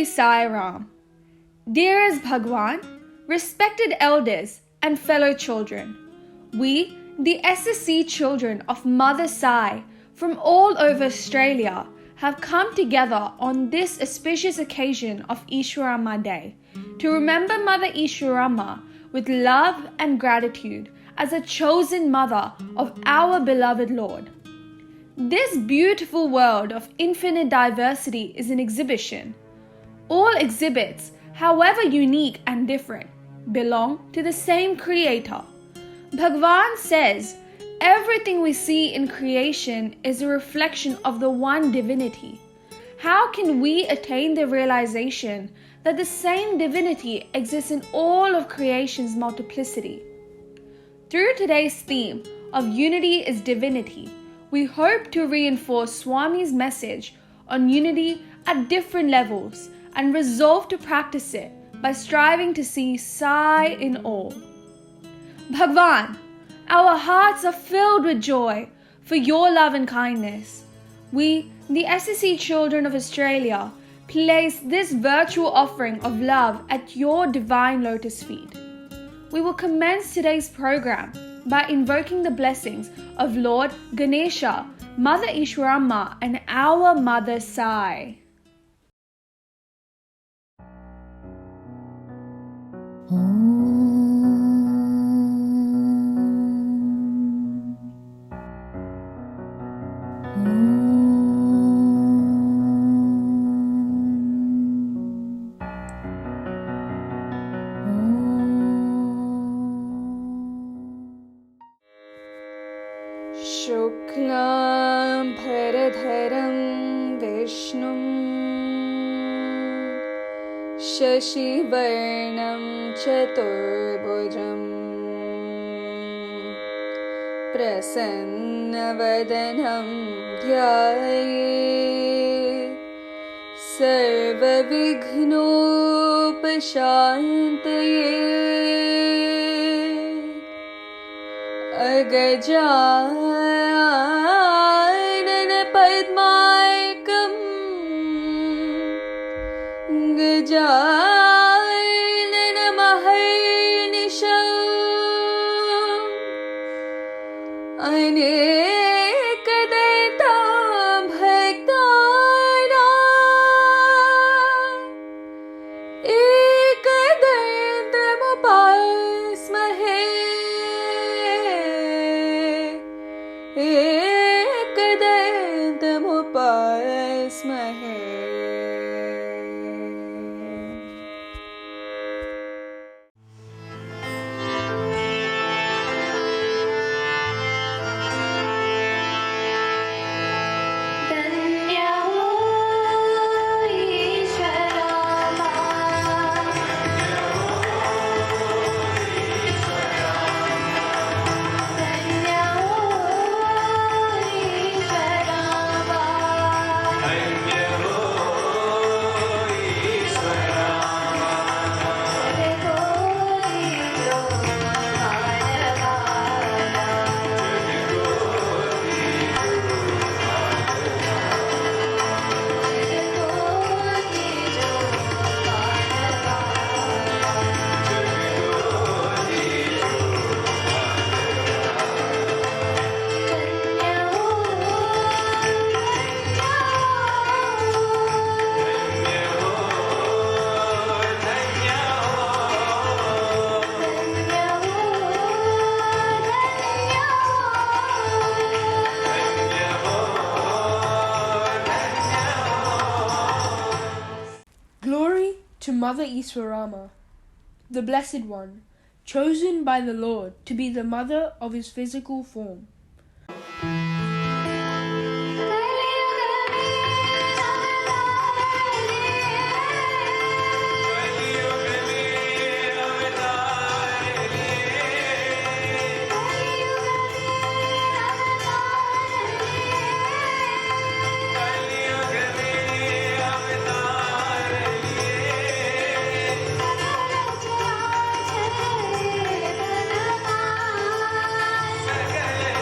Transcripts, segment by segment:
Shri Sai Ram. Dearest Bhagwan, respected elders and fellow children, we, the SSC children of Mother Sai from all over Australia, have come together on this auspicious occasion of Easwaramma Day to remember Mother Easwaramma with love and gratitude as a chosen mother of our beloved Lord. This beautiful world of infinite diversity is an exhibition. All exhibits, however unique and different, belong to the same Creator. Bhagwan says, everything we see in creation is a reflection of the one divinity. How can we attain the realization that the same divinity exists in all of creation's multiplicity? Through today's theme of Unity is Divinity, we hope to reinforce Swami's message on unity at different levels and resolve to practice it by striving to see Sai in all. Bhagwan, our hearts are filled with joy for your love and kindness. We, the SSC children of Australia, place this virtual offering of love at your divine lotus feet. We will commence today's program by invoking the blessings of Lord Ganesha, Mother Easwaramma, and our Mother Sai. Shuklam Bharadharam Vishnum Shashivarnam Chaturbhujam Prasannavadanam Dhyaye Sarvavighnopashantaye Agajanana Padmaikam Gajanana Maharnisham Anekadatam Bhaktana Ekadatam Upasmahe Ekadatam Upasmahe. Glory to Mother Easwaramma, the Blessed One, chosen by the Lord to be the mother of his physical form.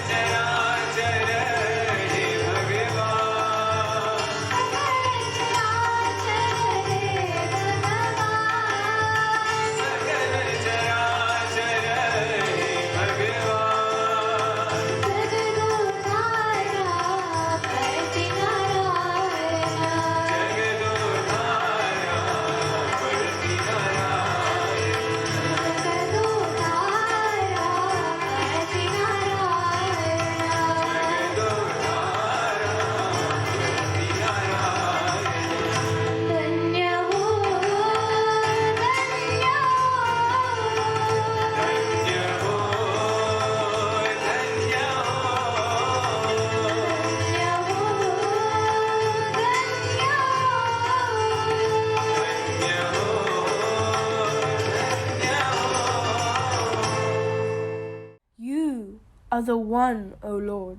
Jai are the one, O Lord,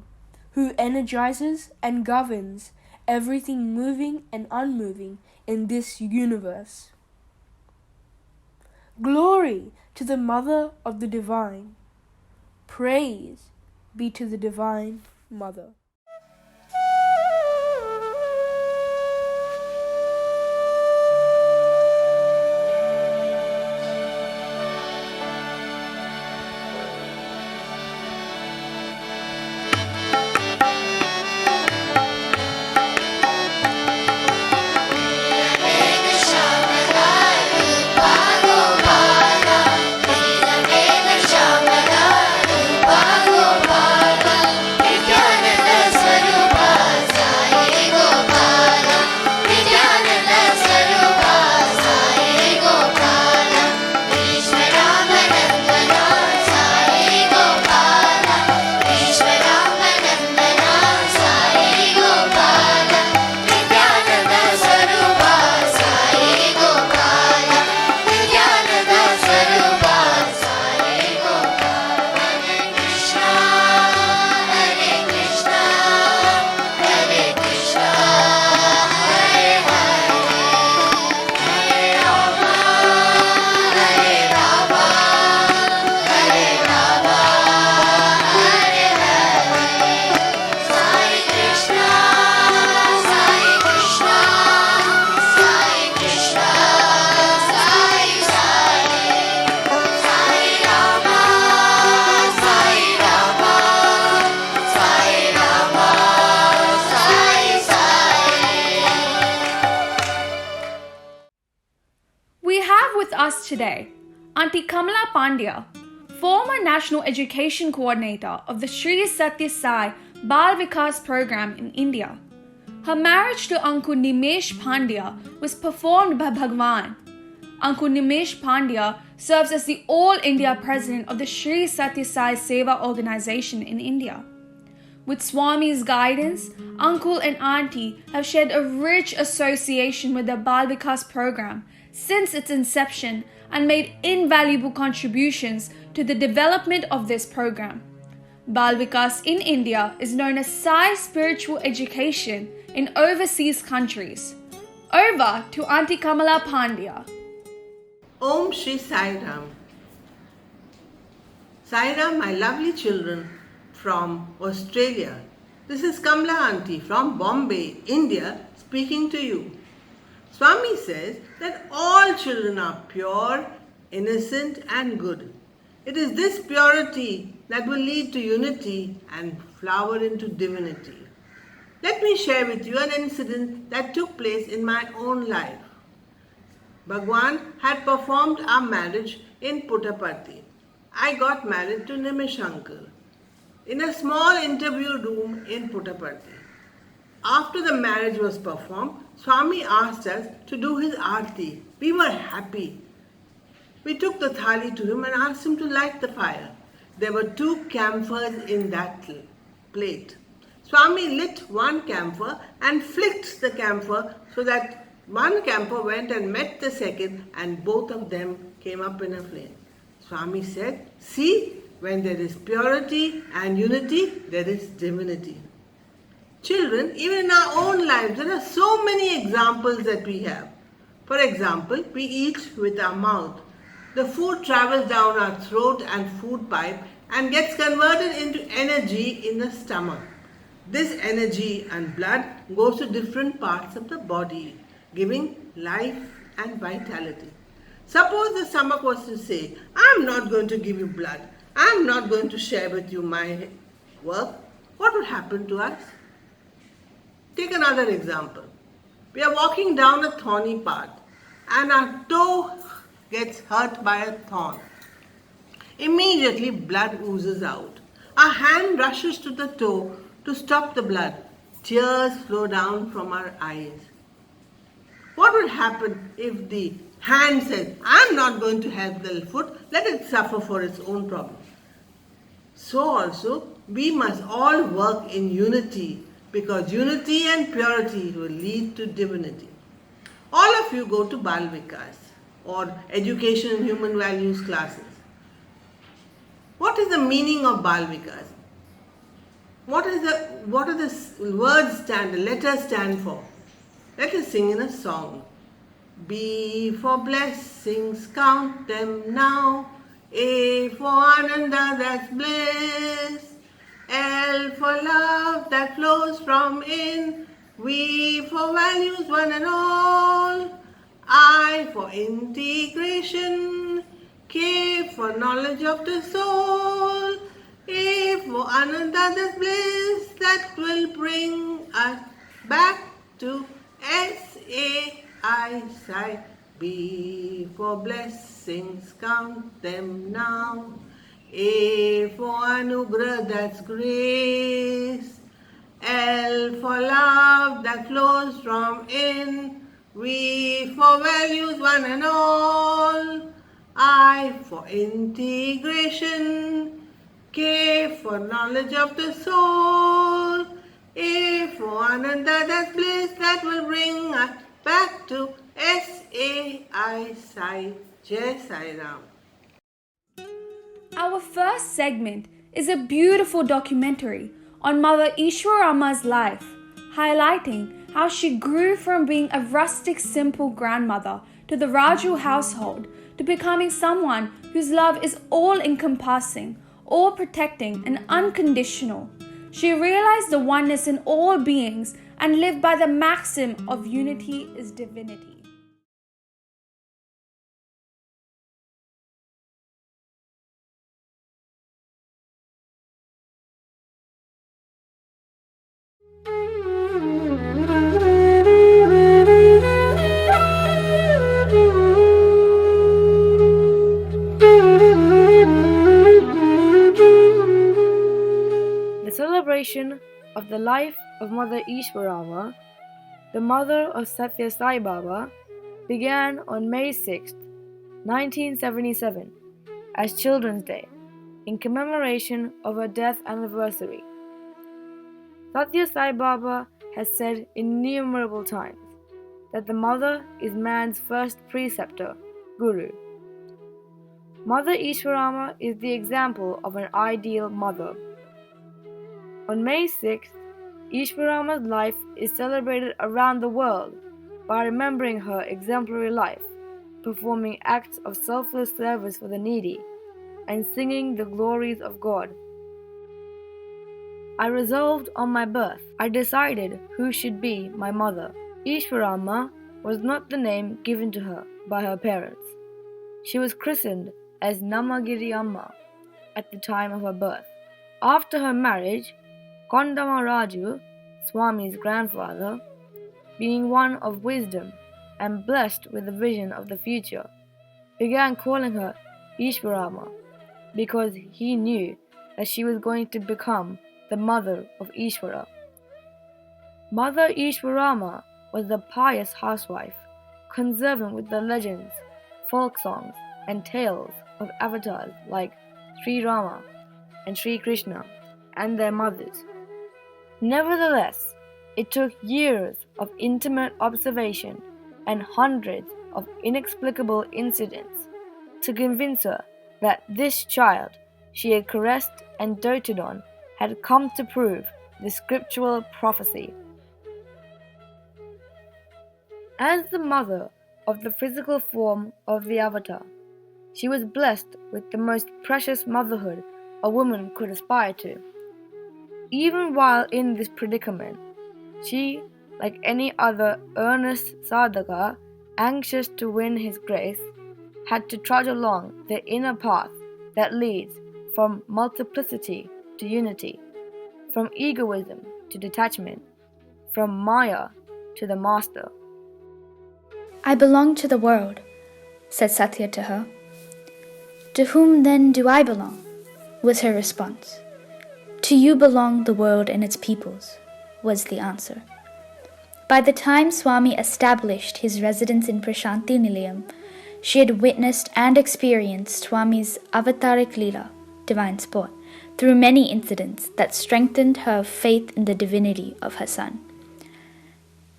who energizes and governs everything moving and unmoving in this universe. Glory to the Mother of the Divine. Praise be to the Divine Mother. We have with us today Auntie Kamala Pandya, former National Education Coordinator of the Sri Sathya Sai Balvikas program in India. Her marriage to Uncle Nimesh Pandya was performed by Bhagwan. Uncle Nimesh Pandya serves as the All India President of the Sri Sathya Sai Seva organization in India. With Swami's guidance, Uncle and Auntie have shared a rich association with the Balvikas program since its inception and made invaluable contributions to the development of this program. Balvikas in India is known as Sai Spiritual Education in overseas countries. Over to Auntie Kamala Pandya. Om Shri Sai Ram. Sai Ram, my lovely children from Australia. This is Kamala Auntie from Bombay, India, speaking to you. Swami says that all children are pure, innocent and good. It is this purity that will lead to unity and flower into divinity. Let me share with you an incident that took place in my own life. Bhagwan had performed our marriage in Puttaparthi. I got married to Nimish uncle in a small interview room in Puttaparthi. After the marriage was performed, Swami asked us to do his aarti. We were happy. We took the thali to him and asked him to light the fire. There were 2 camphors in that plate. Swami lit one camphor and flicked the camphor so that one camphor went and met the second and both of them came up in a flame. Swami said, see, when there is purity and unity, there is divinity. Children, even in our own lives, there are so many examples that we have. For example, we eat with our mouth. The food travels down our throat and food pipe and gets converted into energy in the stomach. This energy and blood goes to different parts of the body, giving life and vitality. Suppose the stomach was to say, I'm not going to give you blood. I'm not going to share with you my work. What would happen to us? Take another example. We are walking down a thorny path and our toe gets hurt by a thorn. Immediately blood oozes out. Our hand rushes to the toe to stop the blood. Tears flow down from our eyes. What would happen if the hand said, I'm not going to help the foot, let it suffer for its own problem. So also, we must all work in unity because unity and purity will lead to divinity. All of you go to Balvikas or Education and Human Values classes. What is the meaning of Balvikas? What are the words stand, the letters stand for? Let us sing in a song. B for blessings, count them now. A for Ananda, that's bliss. L for love that flows from in. V for values, one and all. I for integration. K for knowledge of the soul. A for Ananda, that's bliss that will bring us back to Sai Sai. B for blessings, count them now. A for Anugrah, that's grace. L for love that flows from in. V for values, one and all. I for integration. K for knowledge of the soul. A for Ananda, that's bliss that will bring us back to Sai Sai. Jai Sai Ram. Our first segment is a beautiful documentary on Mother Easwaramma's life, highlighting how she grew from being a rustic, simple grandmother to the Raju household to becoming someone whose love is all-encompassing, all-protecting, and unconditional. She realized the oneness in all beings and lived by the maxim of unity is divinity. The celebration of the life of Mother Easwaramma, the mother of Sathya Sai Baba, began on May 6, 1977, as Children's Day, in commemoration of her death anniversary. Sathya Sai Baba has said innumerable times that the mother is man's first preceptor, guru. Mother Easwaramma is the example of an ideal mother. On May 6th, Easwaramma's life is celebrated around the world by remembering her exemplary life, performing acts of selfless service for the needy, and singing the glories of God. I resolved on my birth. I decided who should be my mother. Easwaramma was not the name given to her by her parents. She was christened as Namagiri Amma at the time of her birth. After her marriage, Kondama Raju, Swami's grandfather, being one of wisdom and blessed with the vision of the future, began calling her Easwaramma because he knew that she was going to become the mother of Easwara. Mother Easwaramma was the pious housewife, conservant with the legends, folk songs, and tales of avatars like Sri Rama and Sri Krishna and their mothers. Nevertheless, it took years of intimate observation and hundreds of inexplicable incidents to convince her that this child she had caressed and doted on had come to prove the scriptural prophecy. As the mother of the physical form of the avatar, she was blessed with the most precious motherhood a woman could aspire to. Even while in this predicament, she, like any other earnest sadhaka, anxious to win his grace, had to trudge along the inner path that leads from multiplicity to unity, from egoism to detachment, from Maya to the Master. I belong to the world, said Sathya to her. To whom then do I belong? Was her response. To you belong the world and its peoples, was the answer. By the time Swami established his residence in Prashanti Nilayam, she had witnessed and experienced Swami's avataric leela, divine sport, through many incidents that strengthened her faith in the divinity of her son.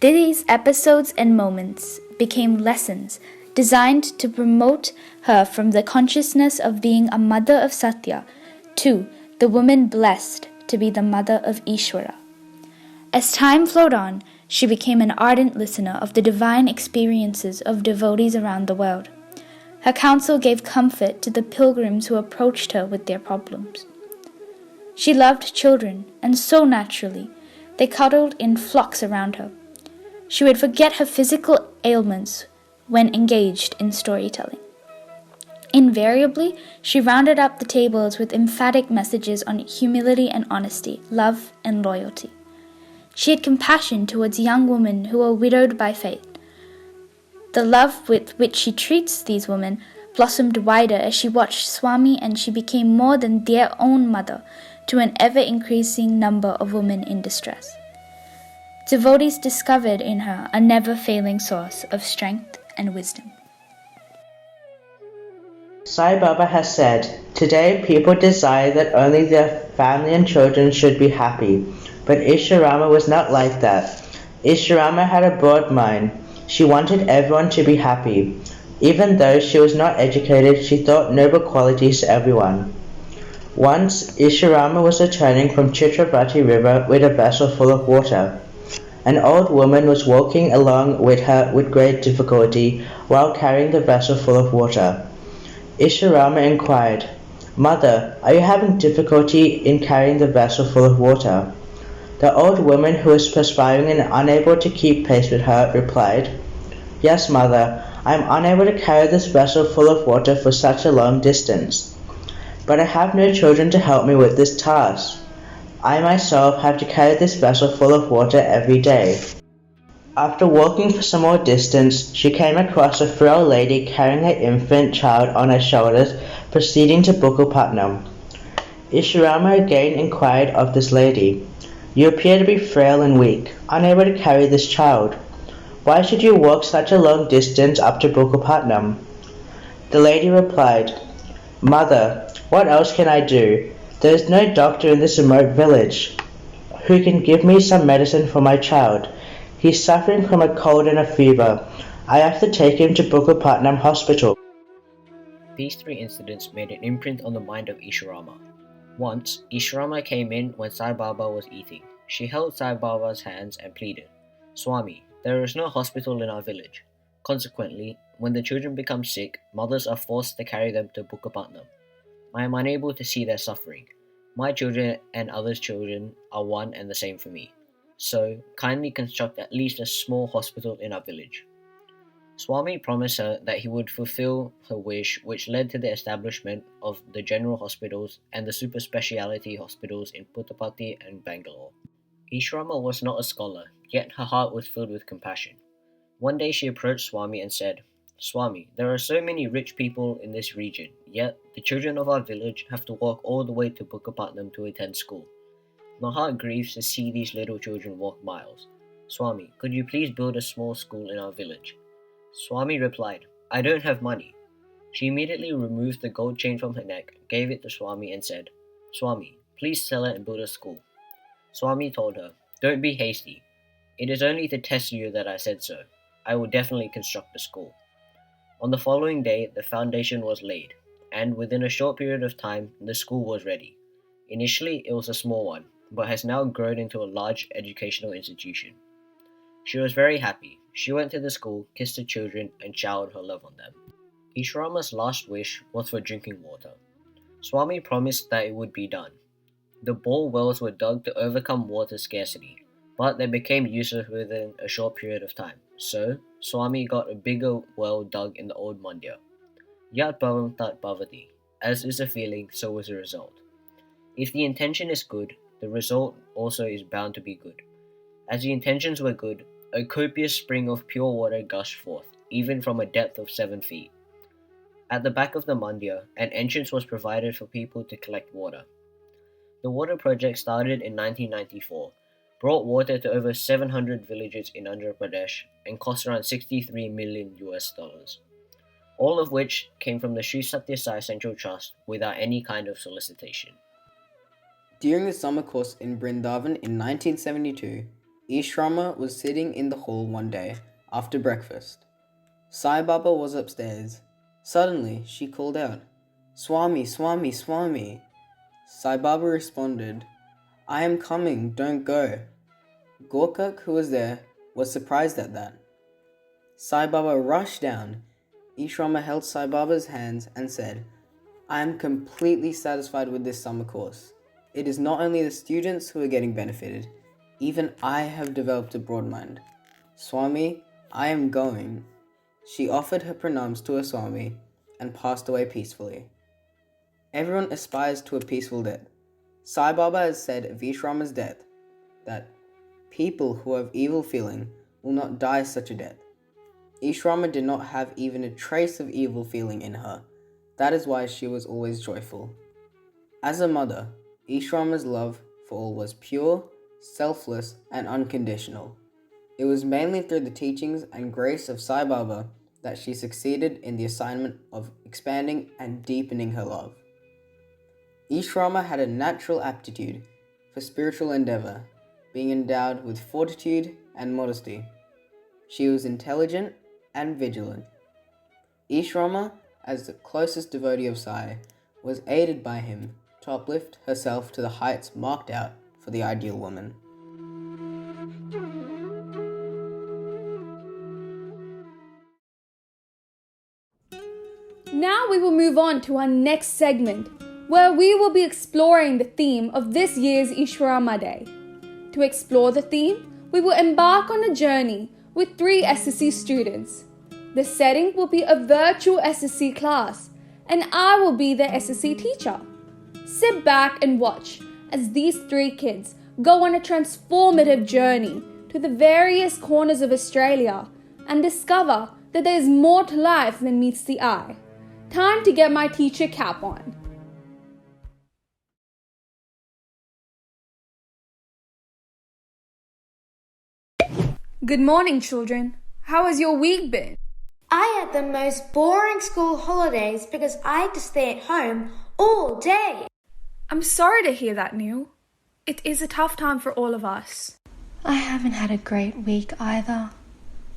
These episodes and moments became lessons designed to promote her from the consciousness of being a mother of Satya to the woman blessed to be the mother of Ishwara. As time flowed on, she became an ardent listener of the divine experiences of devotees around the world. Her counsel gave comfort to the pilgrims who approached her with their problems. She loved children, and so naturally, they cuddled in flocks around her. She would forget her physical ailments when engaged in storytelling. Invariably, she rounded up the tables with emphatic messages on humility and honesty, love and loyalty. She had compassion towards young women who were widowed by faith. The love with which she treats these women blossomed wider as she watched Swami, and she became more than their own mother to an ever-increasing number of women in distress. Devotees discovered in her a never-failing source of strength and wisdom. Sai Baba has said, "Today people desire that only their family and children should be happy, but Easwaramma was not like that. Easwaramma had a broad mind. She wanted everyone to be happy. Even though she was not educated, she taught noble qualities to everyone." Once, Easwaramma was returning from Chitrapati river with a vessel full of water. An old woman was walking along with her with great difficulty while carrying the vessel full of water. Easwaramma inquired, "Mother, are you having difficulty in carrying the vessel full of water?" The old woman, who was perspiring and unable to keep pace with her, replied, "Yes, mother, I am unable to carry this vessel full of water for such a long distance. But I have no children to help me with this task. I myself have to carry this vessel full of water every day." After walking for some more distance, she came across a frail lady carrying her infant child on her shoulders, proceeding to Bukkapatnam. Easwaramma again inquired of this lady, "You appear to be frail and weak, unable to carry this child. Why should you walk such a long distance up to Bukkapatnam?" The lady replied, "Mother, what else can I do? There is no doctor in this remote village who can give me some medicine for my child. He is suffering from a cold and a fever. I have to take him to Bukkapatnam Hospital." These three incidents made an imprint on the mind of Easwaramma. Once, Easwaramma came in when Sai Baba was eating. She held Sai Baba's hands and pleaded, "Swami, there is no hospital in our village. Consequently, when the children become sick, mothers are forced to carry them to Bukkapatnam. I am unable to see their suffering. My children and others' children are one and the same for me. So, kindly construct at least a small hospital in our village." Swami promised her that he would fulfill her wish, which led to the establishment of the general hospitals and the super speciality hospitals in Puttaparthi and Bangalore. Easwaramma was not a scholar, yet her heart was filled with compassion. One day she approached Swami and said, "Swami, there are so many rich people in this region, yet the children of our village have to walk all the way to Bukkapatnam to attend school. My heart grieves to see these little children walk miles. Swami, could you please build a small school in our village?" Swami replied, "I don't have money." She immediately removed the gold chain from her neck, gave it to Swami and said, "Swami, please sell it and build a school." Swami told her, "Don't be hasty. It is only to test you that I said so. I will definitely construct a school." On the following day, the foundation was laid, and within a short period of time, the school was ready. Initially, it was a small one, but has now grown into a large educational institution. She was very happy. She went to the school, kissed the children, and showered her love on them. Easwaramma's last wish was for drinking water. Swami promised that it would be done. The bore wells were dug to overcome water scarcity, but they became useless within a short period of time. So, Swami got a bigger well dug in the old Mandya. Yat bhavam tat bhavati. As is a feeling, so is a result. If the intention is good, the result also is bound to be good. As the intentions were good, a copious spring of pure water gushed forth, even from a depth of 7 feet. At the back of the Mandya, an entrance was provided for people to collect water. The water project started in 1994, brought water to over 700 villages in Andhra Pradesh, and cost around $63 million, all of which came from the Sri Sathya Sai Central Trust without any kind of solicitation. During the summer course in Brindavan in 1972, Easwaramma was sitting in the hall one day after breakfast. Sai Baba was upstairs. Suddenly, she called out, "Swami, Swami, Swami." Sai Baba responded, I am coming, don't go. Gorkak, who was there, was surprised at that. Sai Baba rushed down. Easwaramma held Sai Baba's hands and said, I am completely satisfied with this summer course. It is not only the students who are getting benefited, even I have developed a broad mind. Swami, I am going. She offered her pranams to her Swami and passed away peacefully. Everyone aspires to a peaceful death. Sai Baba has said of Easwaramma's death that people who have evil feeling will not die such a death. Easwaramma did not have even a trace of evil feeling in her. That is why she was always joyful. As a mother, Easwaramma's love for all was pure, selfless, and unconditional. It was mainly through the teachings and grace of Sai Baba that she succeeded in the assignment of expanding and deepening her love. Easwaramma had a natural aptitude for spiritual endeavor, being endowed with fortitude and modesty. She was intelligent and vigilant. Easwaramma, as the closest devotee of Sai, was aided by him to uplift herself to the heights marked out for the ideal woman. Now we will move on to our next segment, where we will be exploring the theme of this year's Easwaramma Day. To explore the theme, we will embark on a journey with 3 SSC students. The setting will be a virtual SSC class, and I will be the SSC teacher. Sit back and watch as these 3 kids go on a transformative journey to the various corners of Australia and discover that there is more to life than meets the eye. Time to get my teacher cap on. Good morning, children. How has your week been? I had the most boring school holidays because I had to stay at home all day. I'm sorry to hear that, Neil. It is a tough time for all of us. I haven't had a great week either.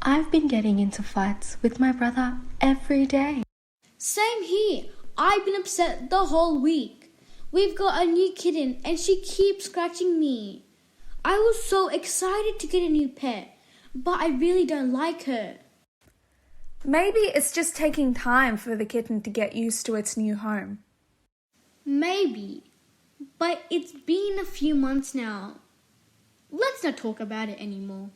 I've been getting into fights with my brother every day. Same here. I've been upset the whole week. We've got a new kitten and she keeps scratching me. I was so excited to get a new pet, but I really don't like her. Maybe it's just taking time for the kitten to get used to its new home. Maybe, but it's been a few months now. Let's not talk about it anymore.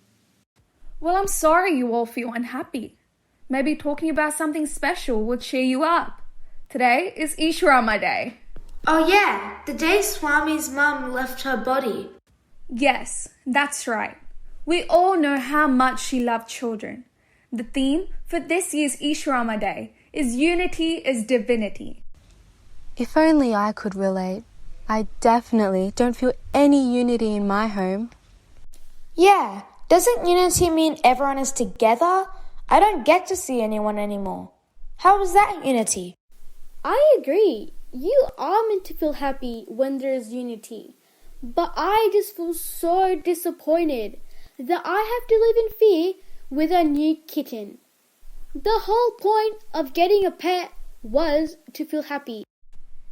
Well, I'm sorry you all feel unhappy. Maybe talking about something special will cheer you up. Today is Easwaramma Day. Oh yeah, the day Swami's mum left her body. Yes, that's right. We all know how much she loved children. The theme for this year's Easwaramma Day is Unity is Divinity. If only I could relate. I definitely don't feel any unity in my home. Yeah, doesn't unity mean everyone is together? I don't get to see anyone anymore. How is that unity? I agree. You are meant to feel happy when there is unity. But I just feel so disappointed that I have to live in fear with a new kitten. The whole point of getting a pet was to feel happy.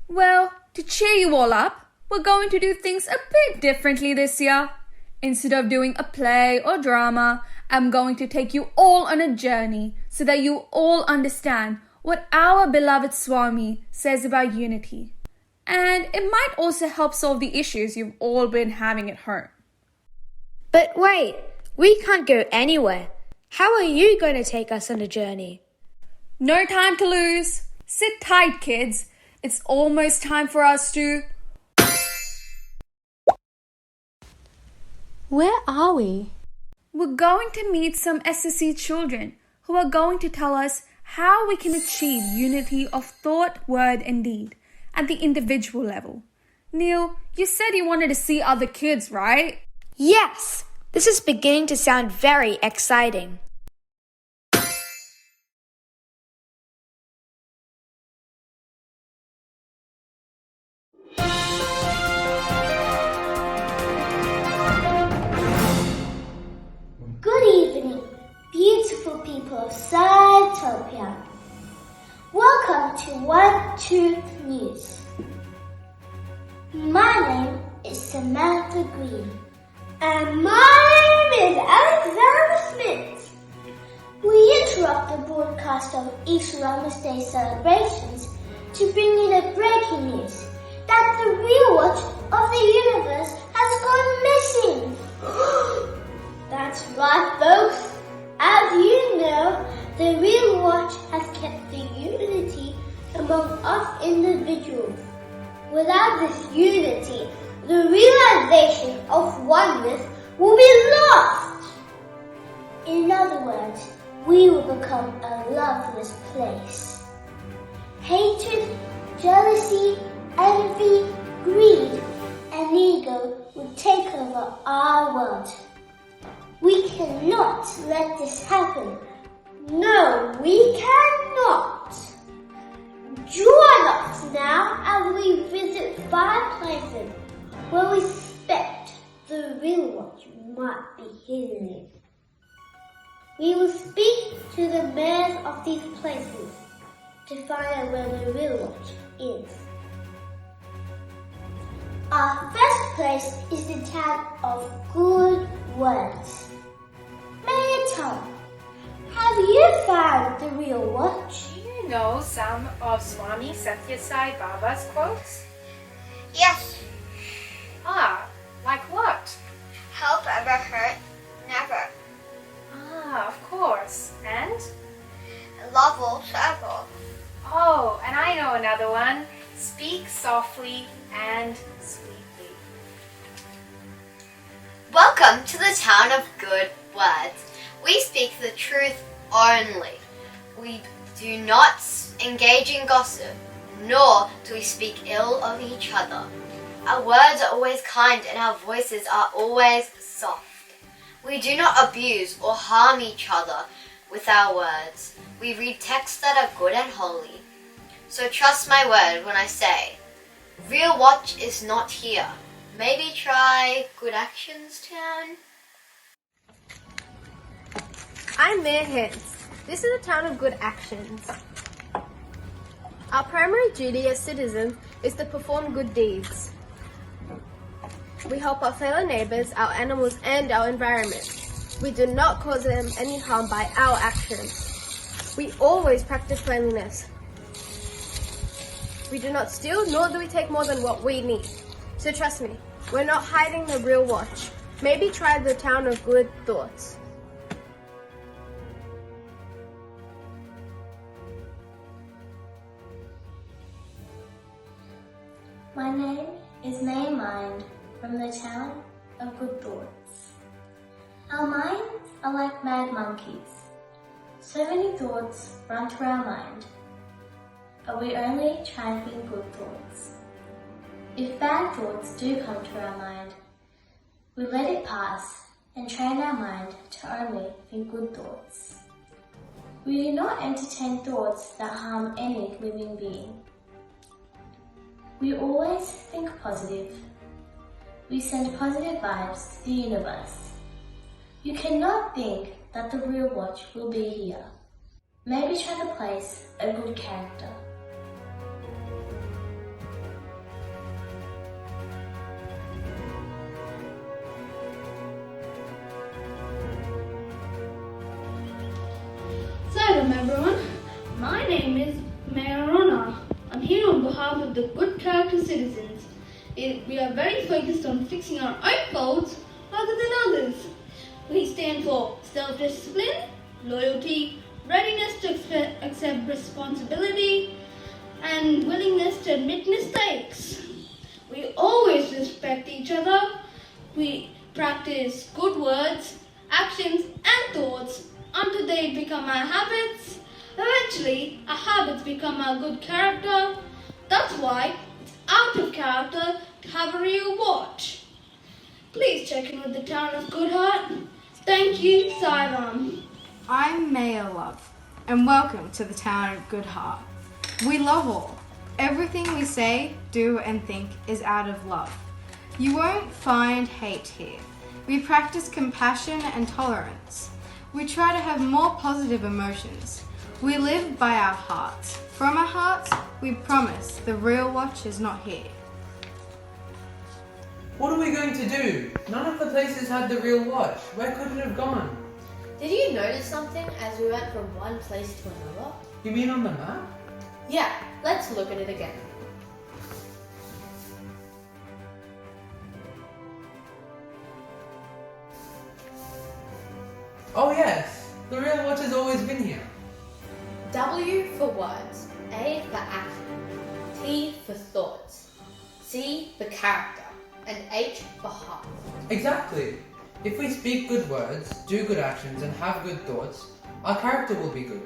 Well, to cheer you all up, we're going to do things a bit differently this year. Instead of doing a play or drama, I'm going to take you all on a journey so that you all understand what our beloved Swami says about unity. And it might also help solve the issues you've all been having at home. But wait, we can't go anywhere. How are you going to take us on a journey? No time to lose. Sit tight, kids. It's almost time for us to... Where are we? We're going to meet some SSC children who are going to tell us how we can achieve unity of thought, word and deed at the individual level. Neil, you said you wanted to see other kids, right? Yes! This is beginning to sound very exciting. Good evening, beautiful people of Saitopia. Welcome to One Truth News. My name is Samantha And my name is Alexander Smith. We interrupt the broadcast of Easwaramma Day Celebrations to bring you the breaking news that the real watch of the universe has gone missing. That's right, folks. As you know, the real watch has kept the unity among us individuals. Without this unity, the realization of oneness will be lost. In other words, we will become a loveless place. Hatred, jealousy, envy, greed, and ego will take over our world. We cannot let this happen. No, we cannot. Join us now as we visit 5 places where we suspect the real watch might be hidden in. We will speak to the mayors of these places to find out where the real watch is. Our first place is the town of Good Words. Mayor Tom, have you found the real watch? Do you know some of Swami Sathya Sai Baba's quotes? Yes. Ah, like what? Help ever hurt, never. Ah, of course. And? Love will travel. Oh, and I know another one. Speak softly and sweetly. Welcome to the town of Good Words. We speak the truth only. We do not engage in gossip, nor do we speak ill of each other. Our words are always kind and our voices are always soft. We do not abuse or harm each other with our words. We read texts that are good and holy. So trust my word when I say, real watch is not here. Maybe try Good Actions Town? I'm Mayor Hens. This is a town of good actions. Our primary duty as citizens is to perform good deeds. We help our fellow neighbours, our animals and our environment. We do not cause them any harm by our actions. We always practice cleanliness. We do not steal, nor do we take more than what we need. So trust me, we're not hiding the real watch. Maybe try the town of good thoughts. My name is May Mind from the town of Good Thoughts. Our minds are like mad monkeys. So many thoughts run through our mind, but we only try and think good thoughts. If bad thoughts do come to our mind, we let it pass and train our mind to only think good thoughts. We do not entertain thoughts that harm any living being. We always think positive. We send positive vibes to the universe. You cannot think that the real watch will be here. Maybe try to place a good character. Salam everyone, my name is Mayarona. I'm here on behalf of the good character citizens. We are very focused on fixing our own faults rather than others. We stand for self-discipline, loyalty, readiness to accept responsibility, and willingness to admit mistakes. We always respect each other. We practice good words, actions, and thoughts until they become our habits. Eventually, our habits become our good character. That's why it's out of character to have a real watch. Please check in with the town of Good Heart. Thank you, Sairam. I'm Mayor Love, and welcome to the town of Good Heart. We love all. Everything we say, do, and think is out of love. You won't find hate here. We practice compassion and tolerance. We try to have more positive emotions. We live by our hearts. From our hearts, we promise the real watch is not here. What are we going to do? None of the places had the real watch. Where could it have gone? Did you notice something as we went from one place to another? You mean on the map? Yeah, let's look at it again. Oh yes, the real watch has always been here. W for words, A for action, T for thoughts, C for character, and H for heart. Exactly. If we speak good words, do good actions, and have good thoughts, our character will be good.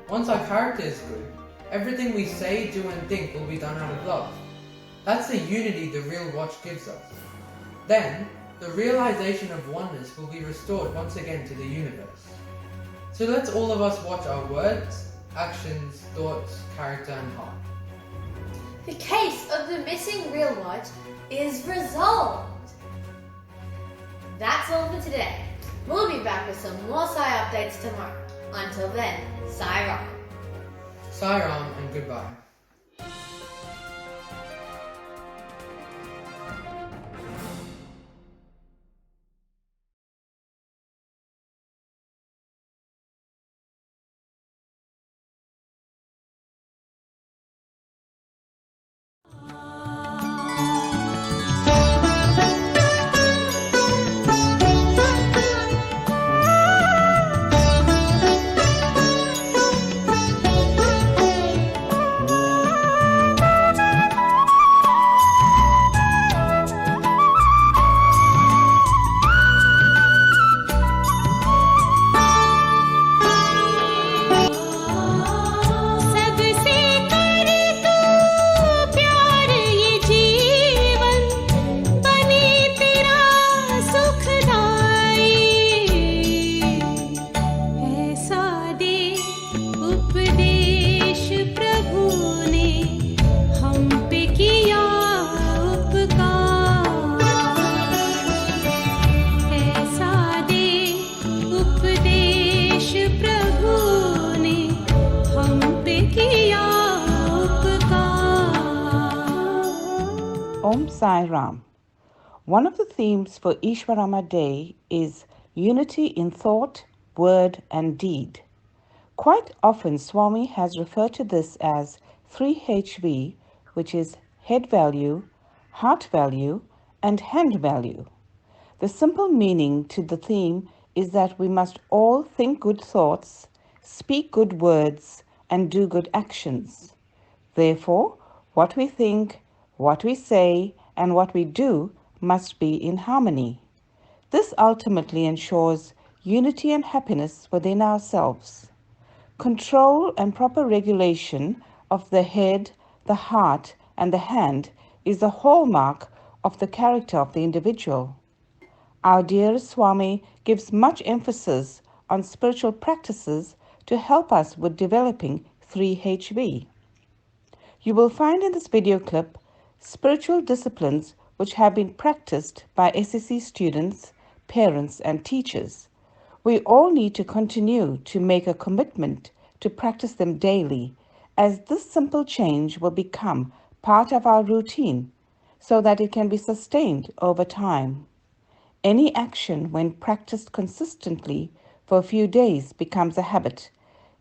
Once our character is good, everything we say, do, and think will be done out of love. That's the unity the real watch gives us. Then, the realization of oneness will be restored once again to the universe. So let's all of us watch our words, actions, thoughts, character, and heart. The case of the missing real watch is resolved. That's all for today. We'll be back with some more Sai updates tomorrow. Until then, Sai Ram. Sai Ram and goodbye. Om Sai Ram. One of the themes for Easwaramma Day is unity in thought, word and deed. Quite often Swami has referred to this as 3HV, which is head value, heart value and hand value. The simple meaning to the theme is that we must all think good thoughts, speak good words and do good actions. Therefore, what we think, what we say, and what we do must be in harmony. This ultimately ensures unity and happiness within ourselves. Control and proper regulation of the head, the heart, and the hand is the hallmark of the character of the individual. Our dear Swami gives much emphasis on spiritual practices to help us with developing 3HV. You will find in this video clip spiritual disciplines which have been practiced by SSC students, parents and teachers. We all need to continue to make a commitment to practice them daily, as this simple change will become part of our routine so that it can be sustained over time. Any action, when practiced consistently for a few days, becomes a habit.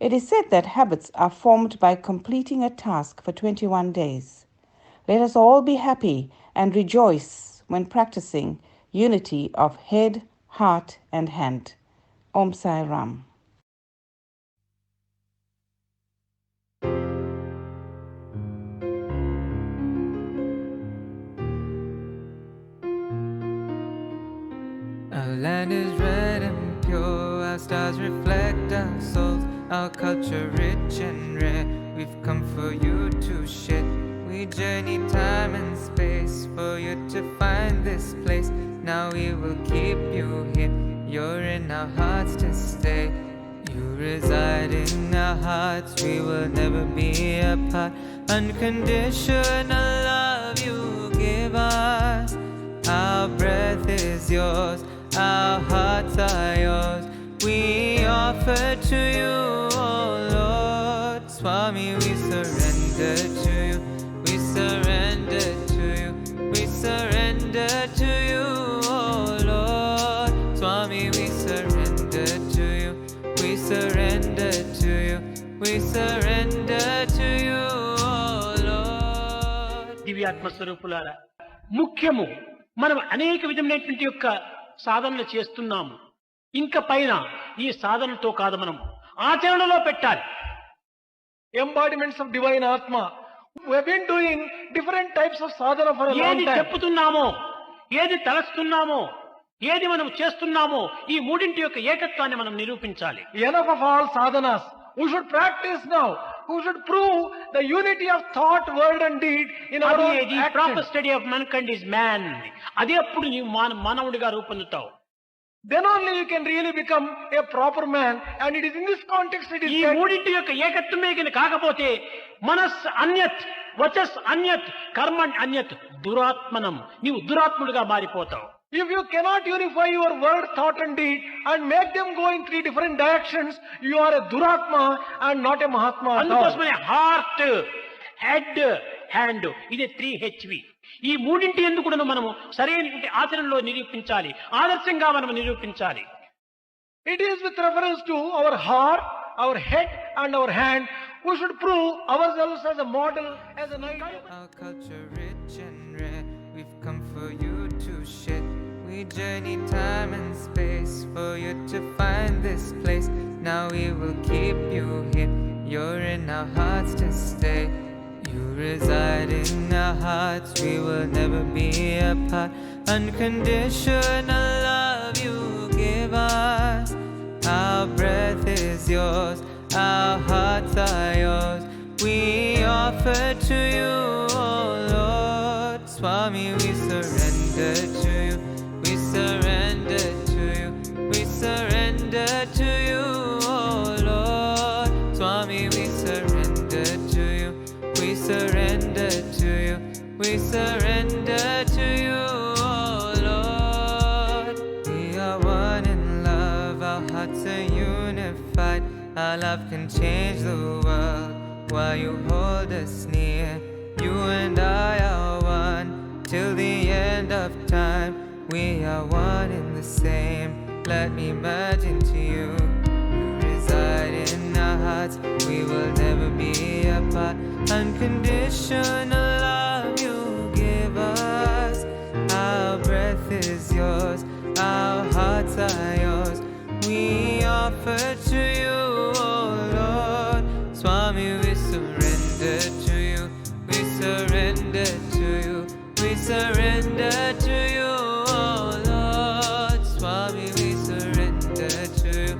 It is said that habits are formed by completing a task for 21 days. Let us all be happy and rejoice when practicing unity of head, heart, and hand. Om Sai Ram. Our land is red and pure, our stars reflect our souls, our culture rich and rare. We've come for you to share. We journey time and space for you to find this place. Now we will keep you here. You're in our hearts to stay. You reside in our hearts. We will never be apart. Unconditional love you give us. Our breath is yours. Our hearts are yours. We offer to you, oh Lord. Swami, we surrender to you. We surrender to you. We surrender to surrender to you, oh Lord. దివ్యాత్మ స్వరూపులారా, ముఖ్యము మనం అనేక విధమైనటువంటి యొక్క సాధనలు చేస్తున్నాము. ఇంకా పైన ఈ సాధనతో కాదు, మనం ఆచరణలో పెట్టాలి. Embodiments of divine Atma. We have been doing different types of sadhana for a long ఏది time. చెప్పుతున్నామో, ఏది తలస్తున్నామో, ఏది మనం చేస్తున్నామో, ఈ మూడింటి యొక్క ఏకత్వాన్ని మనం నిరూపించాలి. Enough of all sadhanas. We should practice now. We should prove the unity of thought, word and deed in our own actions. Proper study of mankind is man. అదే అప్పుడు నీవు మానవుడిగా రూపొందుతావు. Then only you can really become a proper man, and it is in this context it is ఈ మూడింటి యొక్క ఏకత్వమే గిన కాకపోతే మనస్ అన్యత్, వచస్ అన్యత్, కర్మ అన్యత్, దురాత్మనం, నీవు దురాత్ముడిగా మారిపోతావు. If you cannot unify your word, thought and deed and make them go in three different directions, you are a duratma and not a mahatma at all. అందుకోసమనే heart, head, hand, ఇది 3HV. ఈ మూడింటి ఎందుకు మనము సరైనటువంటి ఆచరణలో నిరూపించాలి, ఆదర్శంగా మనం నిరూపించాలి. It is with reference to our heart, our head and our hand. We should prove ourselves as a model, as an idol. Our culture rich and rare, we've come for you to share. We journey time and space for you to find this place. Now we will keep you here, you're in our hearts to stay. You reside in our hearts, we will never be apart. Unconditional love you give us. Our breath is yours, our hearts are yours. We offer to you, oh Lord. Swami, we surrender to you. We surrender to you. We surrender to you, oh Lord. Swami, we surrender to you. We surrender to you. We surrender to you, oh Lord. We are one in love, our hearts are unified. Our love can change the world while you hold us near. You and I are one till the end of time. We are one in the same. Let me merge into you. You reside in our hearts, we will never be apart. Unconditional love you give us. Our breath is yours, our hearts are yours. We offer to you, oh Lord. Swami, we surrender to you. We surrender to you. We surrender to you, oh Lord. Swami, we surrender to you.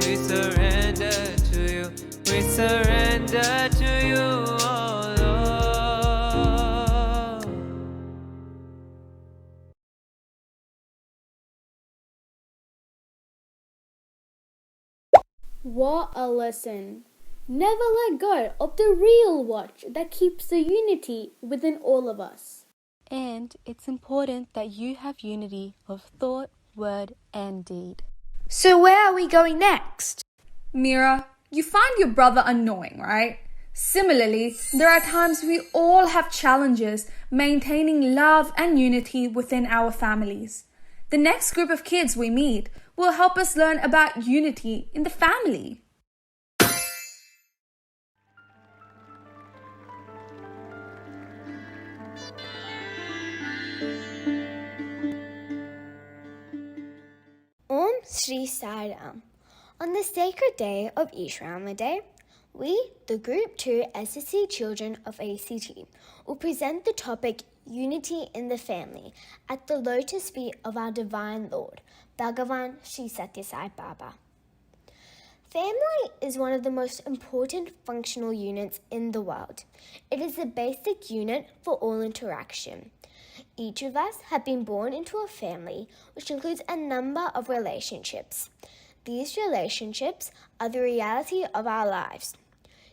We surrender to you. We surrender to you, oh Lord. What a lesson! Never let go of the real watch that keeps the unity within all of us. And it's important that you have unity of thought, word, and deed. So where are we going next? Mira, you find your brother annoying, right? Similarly, there are times we all have challenges maintaining love and unity within our families. The next group of kids we meet will help us learn about unity in the family. Om Shri Sai Ram. On the sacred day of Easwaramma Day, we, the Group 2 SSC children of ACT, will present the topic Unity in the Family at the lotus feet of our Divine Lord, Bhagavan Sri Sathya Sai Baba. Family is one of the most important functional units in the world. It is the basic unit for all interaction. Each of us have been born into a family, which includes a number of relationships. These relationships are the reality of our lives.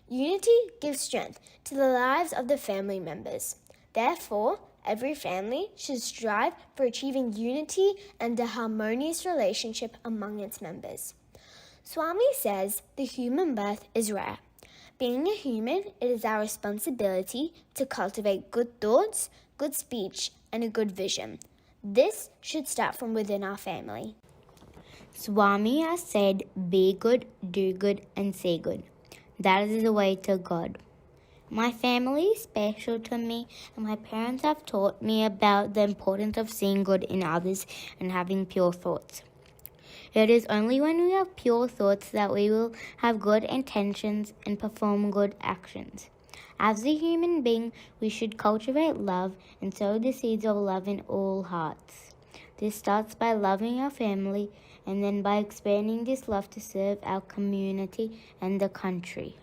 Unity gives strength to the lives of the family members. Therefore, every family should strive for achieving unity and a harmonious relationship among its members. Swami says the human birth is rare. Being a human, it is our responsibility to cultivate good thoughts, good speech, and a good vision. This should start from within our family. Swami has said, be good, do good, and say good. That is the way to God. My family is special to me, and my parents have taught me about the importance of seeing good in others and having pure thoughts. It is only when we have pure thoughts that we will have good intentions and perform good actions. As a human being, we should cultivate love and sow the seeds of love in all hearts. This starts by loving our family and then by expanding this love to serve our community and the country.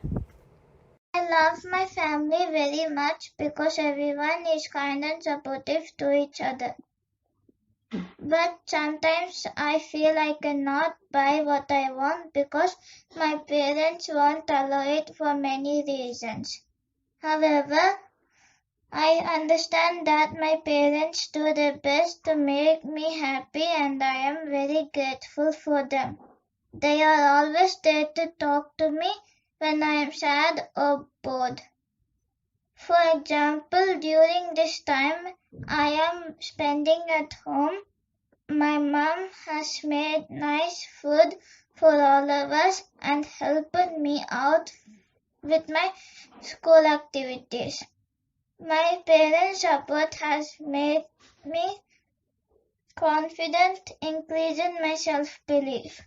I love my family very much because everyone is kind and supportive to each other. But sometimes I feel I cannot buy what I want because my parents won't allow it for many reasons. However, I understand that my parents do their best to make me happy and I am very grateful for them. They are always there to talk to me when I am sad or bored. For example, during this time I am spending at home, my mom has made nice food for all of us and helped me out with my school activities. My parents' support has made me confident, increasing my self-belief.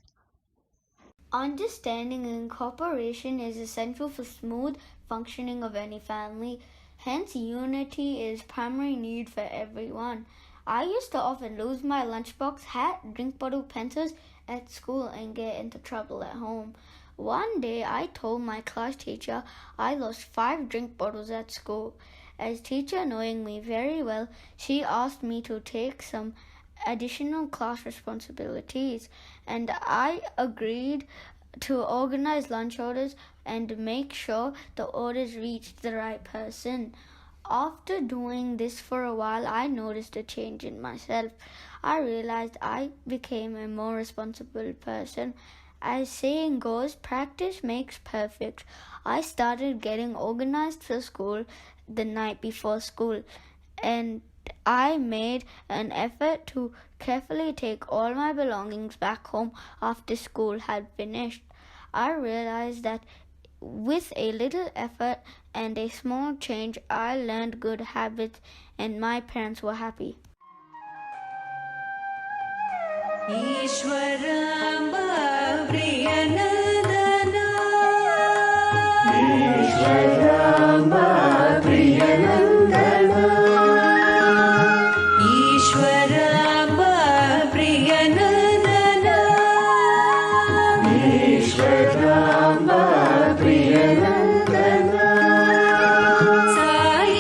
Understanding and cooperation is essential for smooth functioning of any family. Hence, unity is primary need for everyone. I used to often lose my lunchbox, hat, drink bottle, pencils at school and get into trouble at home. One day, I told my class teacher I lost 5 drink bottles at school. As teacher knowing me very well, she asked me to take some additional class responsibilities, and I agreed to organize lunch orders and make sure the orders reached the right person. After doing this for a while, I noticed a change in myself. I realized I became a more responsible person. As saying goes, practice makes perfect. I started getting organized for school the night before school, and I made an effort to carefully take all my belongings back home after school had finished. I realized that with a little effort and a small change, I learned good habits and my parents were happy. Easwaramma Priyanandana, Easwaramma Priyanandana, Easwaramma Priyanandana, Easwaramma Priyanandana, Sai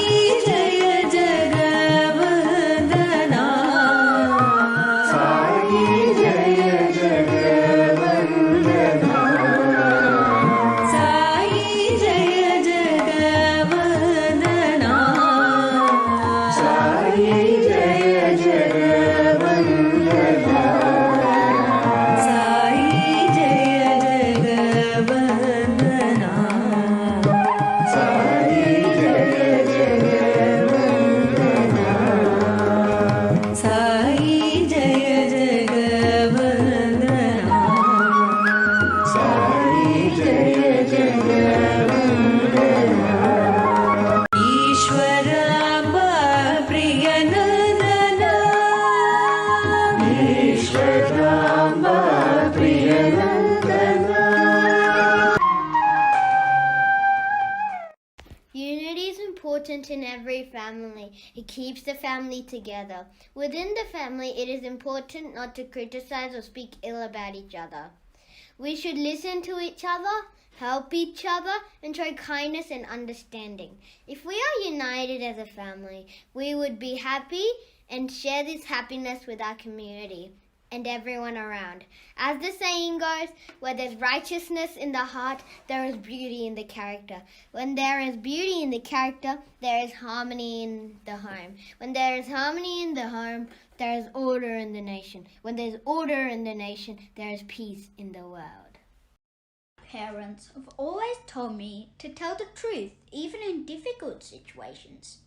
Jaya Jagannathana, Sai Jaya Jagannathana, Sai Jaya Jagannathana, Sai Jaya Jagannathana, Sai Jaya Jagannathana, Sai Jaya Jagannathana, Sai Jaya Jagannathana, Sai Jaya Jagannathana, Easwaramma Priyanandana, Easwaramma Priyanandana. Unity is important in every family. It keeps the family together. Within the family, it is important not to criticize or speak ill about each other. We should listen to each other, help each other, and show kindness and understanding. If we are united as a family, we would be happy and share this happiness with our community and everyone around. As the saying goes, where there's righteousness in the heart, there is beauty in the character. When there is beauty in the character, there is harmony in the home. When there is harmony in the home, there is order in the nation. When there is order in the nation, there is peace in the world. Parents have always told me to tell the truth, even in difficult situations.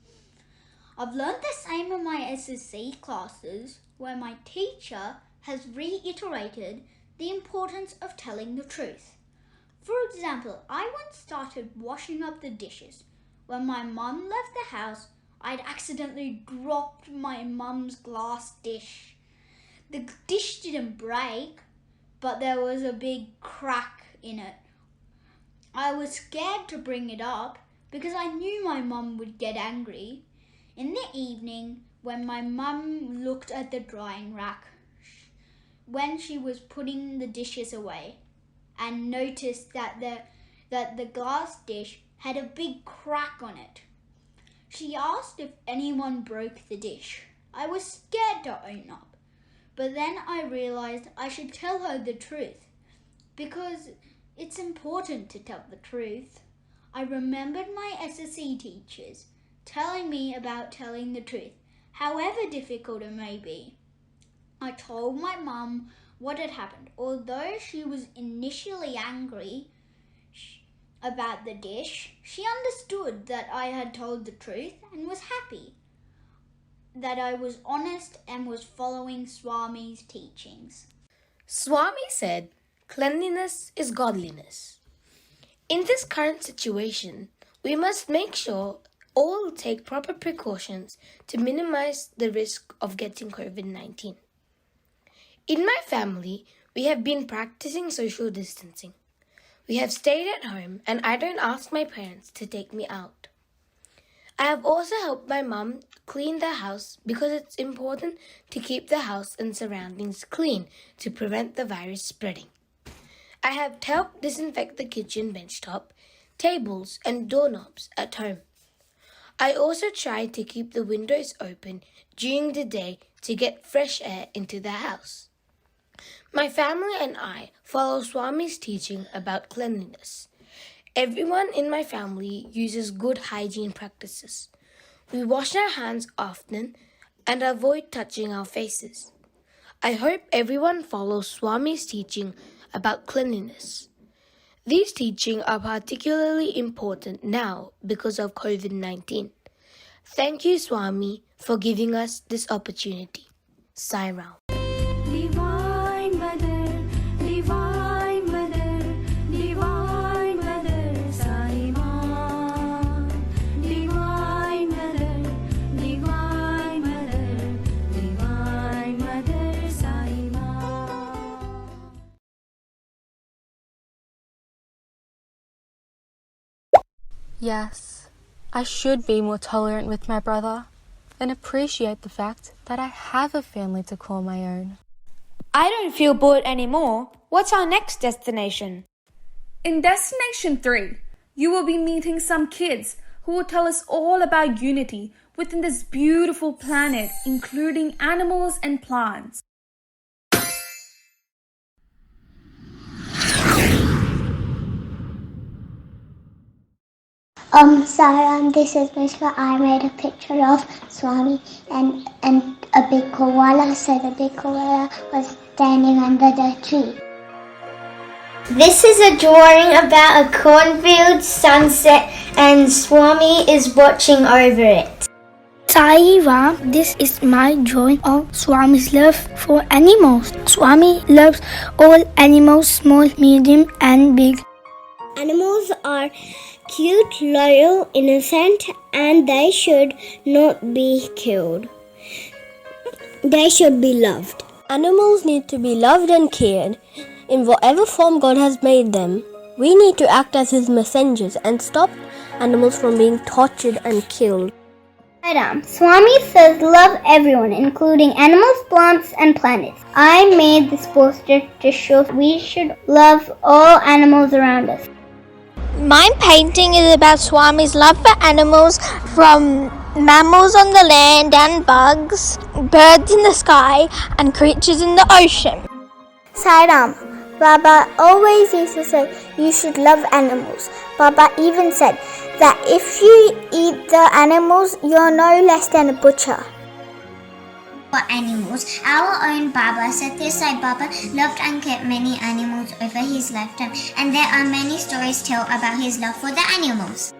I've learned the same in my SSC classes, where my teacher has reiterated the importance of telling the truth. For example, I once started washing up the dishes. When my mum left the house, I'd accidentally dropped my mum's glass dish. The dish didn't break, but there was a big crack in it. I was scared to bring it up because I knew my mum would get angry. In the evening, when my mum looked at the drying rack, when she was putting the dishes away, and noticed that the glass dish had a big crack on it, she asked if anyone broke the dish. I was scared to own up, but then I realized I should tell her the truth, because it's important to tell the truth. I remembered my SSC teachers telling me about telling the truth, however difficult it may be. I told my mum what had happened. Although she was initially angry about the dish, she understood that I had told the truth and was happy that I was honest and was following Swami's teachings. Swami said, "Cleanliness is godliness." In this current situation, we must make sure all take proper precautions to minimize the risk of getting COVID-19. In my family, we have been practicing social distancing. We have stayed at home and I don't ask my parents to take me out. I have also helped my mum clean the house because it's important to keep the house and surroundings clean to prevent the virus spreading. I have helped disinfect the kitchen benchtop, tables and doorknobs at home. I also try to keep the windows open during the day to get fresh air into the house. My family and I follow Swami's teaching about cleanliness. Everyone in my family uses good hygiene practices. We wash our hands often and avoid touching our faces. I hope everyone follows Swami's teaching about cleanliness. These teachings are particularly important now because of COVID-19. Thank you, Swami, for giving us this opportunity. Sai Ram. Divine Mother, Divine Mother, Divine Mother Sai Ma. Divine Mother, Divine Mother, Divine Mother Sai Ma. Yes, I should be more tolerant with my brother and appreciate the fact that I have a family to call my own. I don't feel bored anymore. What's our next destination? In Destination 3, you will be meeting some kids who will tell us all about unity within this beautiful planet, including animals and plants. Sarah, this is Mishka. I made a picture of Swami and a big koala. So the big koala was standing under the tree. This is a drawing about a cornfield sunset and Swami is watching over it. Sai Ram, this is my drawing of Swami's love for animals. Swami loves all animals, small, medium and big. Animals are cute, loyal, innocent, and they should not be killed. They should be loved. Animals need to be loved and cared in whatever form God has made them. We need to act as His messengers and stop animals from being tortured and killed. Madam, Swami says love everyone, including animals, plants, and planets. I made this poster to show we should love all animals around us. My painting is about Swami's love for animals, from mammals on the land and bugs, birds in the sky, and creatures in the ocean. Sai Ram, Baba always used to say you should love animals. Baba even said that if you eat the animals, you're no less than a butcher. For animals, our own Baba, Sathya Sai Baba, loved and kept many animals over his lifetime, and there are many stories told about his love for the animals.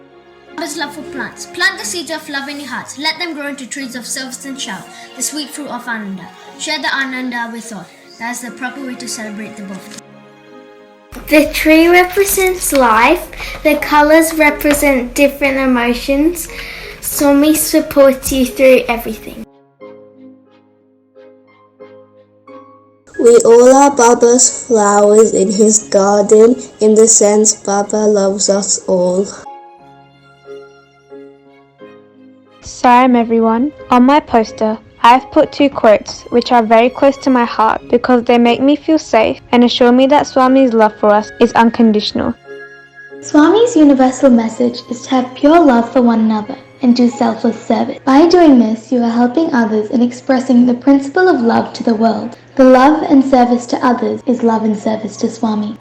Baba's love for plants. Plant the seeds of love in your hearts. Let them grow into trees of service and shout, the sweet fruit of Ananda. Share the Ananda with all. That is the proper way to celebrate the birthday. The tree represents life, the colours represent different emotions. Swami supports you through everything. We all are Baba's flowers in his garden. In the sense, Baba loves us all. Saram everyone. On my poster, I've put 2 quotes which are very close to my heart because they make me feel safe and assure me that Swami's love for us is unconditional. Swami's universal message is to have pure love for one another and do selfless service. By doing this, you are helping others and expressing the principle of love to the world. The love and service to others is love and service to Swami.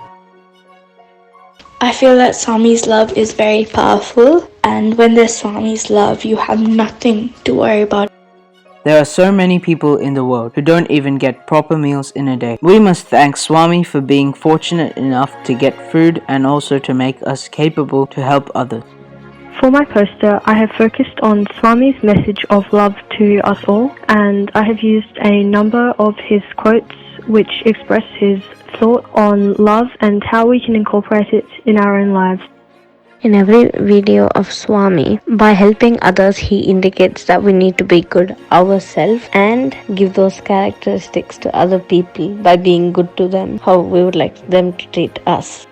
I feel that Swami's love is very powerful, and when there's Swami's love, you have nothing to worry about. There are so many people in the world who don't even get proper meals in a day. We must thank Swami for being fortunate enough to get food and also to make us capable to help others. For my poster, I have focused on Swami's message of love to us all, and I have used a number of his quotes which express his thought on love and how we can incorporate it in our own lives. In every video of Swami, by helping others, he indicates that we need to be good ourselves and give those characteristics to other people by being good to them, how we would like them to treat us.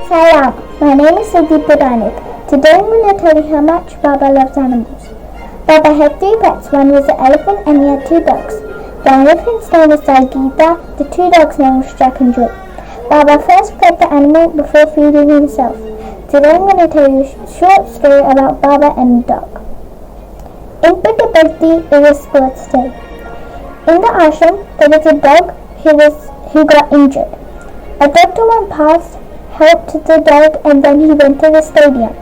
Salam, my name is Siddhi Puranik. Today I'm going to tell you how much Baba loves animals. Baba had 3 pets. One was an elephant and he had 2 dogs. The elephant's name was Geeta, the 2 dogs' name was Jack and Joe. Baba first fed the animal before feeding himself. Today I'm going to tell you a short story about Baba and the dog. In Puttaparthi, it was sports day. In the ashram, there was a dog who got injured. A doctor went past, helped the dog, and then he went to the stadium.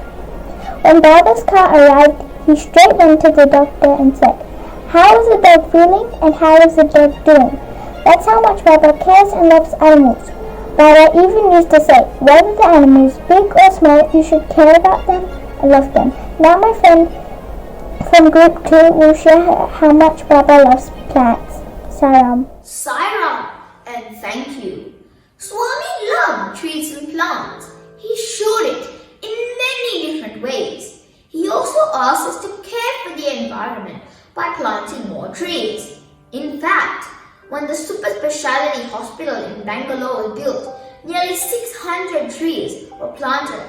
When Baba's car arrived, he straight went to the doctor and said, "How is the dog feeling and how is the dog doing?" That's how much Baba cares and loves animals. Baba even used to say, whether the animal is big or small, you should care about them and love them. Now my friend from group 2 will share how much Baba loves plants. Saram. Saram, and thank you. Swami loved trees and plants. He showed it in many different ways. He also asked us to care for the environment by planting more trees. In fact, when the super speciality hospital in Bangalore was built, nearly 600 trees were planted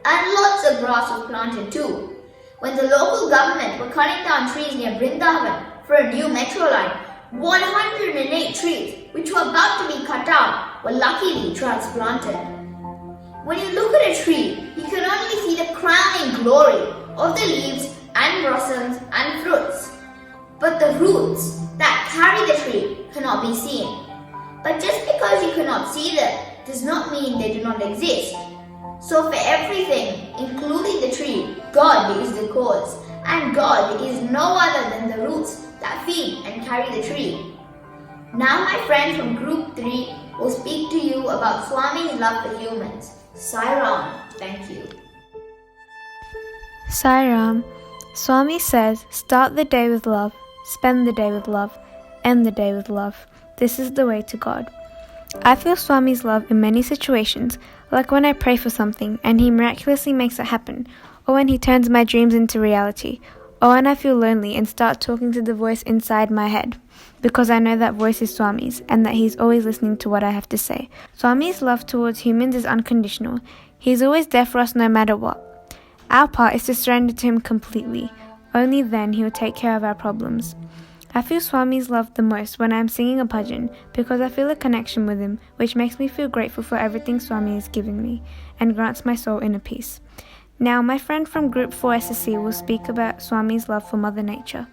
and lots of grass was planted too. When the local government were cutting down trees near Brindavan for a new metro line, 108 trees which were about to be cut down were luckily transplanted. When you look at a tree, you can only see the crowning glory of the leaves and blossoms and fruits. But the roots that carry the tree cannot be seen. But just because you cannot see them does not mean they do not exist. So for everything, including the tree, God is the cause, and God is no other than the roots that feed and carry the tree. Now my friend from group 3 will speak to you about Swami's love for humans. Sairam, thank you. Sairam, Swami says, start the day with love, spend the day with love, end the day with love. This is the way to God. I feel Swami's love in many situations, like when I pray for something and he miraculously makes it happen, or when he turns my dreams into reality, or when I feel lonely and start talking to the voice inside my head, because I know that voice is Swami's and that he's always listening to what I have to say. Swami's love towards humans is unconditional. He's always there for us no matter what. Our part is to surrender to him completely. Only then he will take care of our problems. I feel Swami's love the most when I am singing a bhajan because I feel a connection with him, which makes me feel grateful for everything Swami has given me and grants my soul inner peace. Now, my friend from Group 4 SSC will speak about Swami's love for Mother Nature.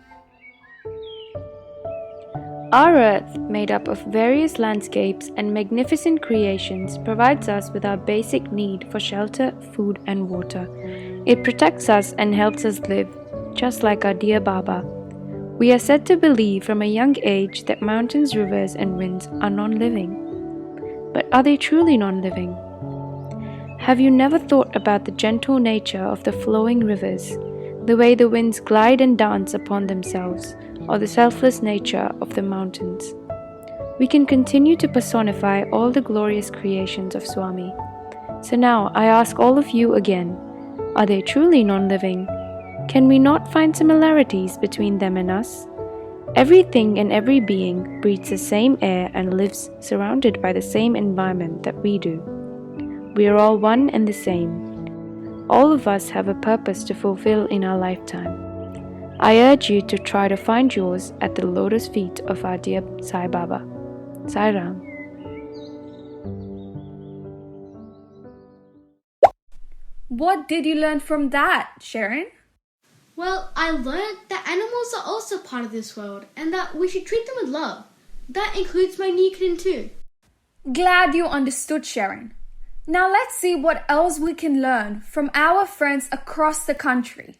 Our Earth, made up of various landscapes and magnificent creations, provides us with our basic need for shelter, food and water. It protects us and helps us live, just like our dear Baba. We are said to believe from a young age that mountains, rivers and winds are non-living. But are they truly non-living? Have you never thought about the gentle nature of the flowing rivers, the way the winds glide and dance upon themselves, or the selfless nature of the mountains. We can continue to personify all the glorious creations of Swami. So now I ask all of you again, are they truly non-living? Can we not find similarities between them and us? Everything and every being breathes the same air and lives surrounded by the same environment that we do. We are all one and the same. All of us have a purpose to fulfill in our lifetime. I urge you to try to find yours at the lotus feet of our dear Sai Baba. Sai Ram. What did you learn from that, Sharon? Well, I learned that animals are also part of this world and that we should treat them with love. That includes my new kitten too. Glad you understood, Sharon. Now let's see what else we can learn from our friends across the country.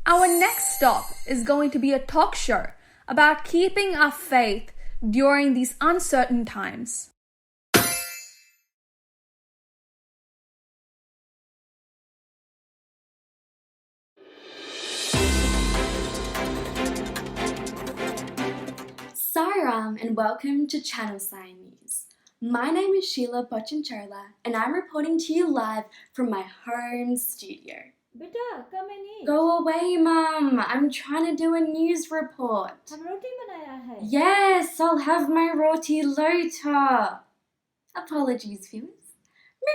Our next stop is going to be a talk show about keeping our faith during these uncertain times. Saram and welcome to Channel Sai News. My name is Sheila Pochinchola and I'm reporting to you live from my home studio. Beta, come and eat. Go away, Mum. I'm trying to do a news report. हम रोटी बनाया है. Yes, I'll have my roti later. Apologies, viewers.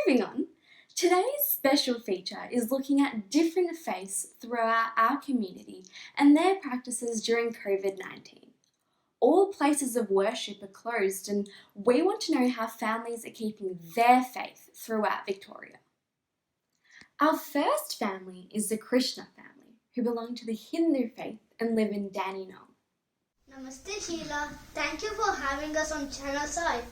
Moving on. Today's special feature is looking at different faiths throughout our community and their practices during COVID-19. All places of worship are closed and we want to know how families are keeping their faith throughout Victoria. Our first family is the Krishna family, who belong to the Hindu faith and live in Dandenong. Namaste Sheila, thank you for having us on Channel Sai.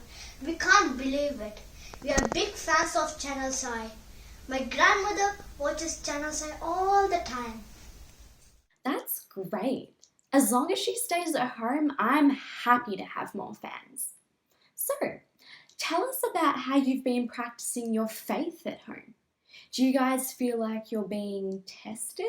We can't believe it. We are big fans of Channel Sai. My grandmother watches Channel Sai all the time. That's great. As long as she stays at home, I'm happy to have more fans. So, tell us about how you've been practicing your faith at home. Do you guys feel like you're being tested?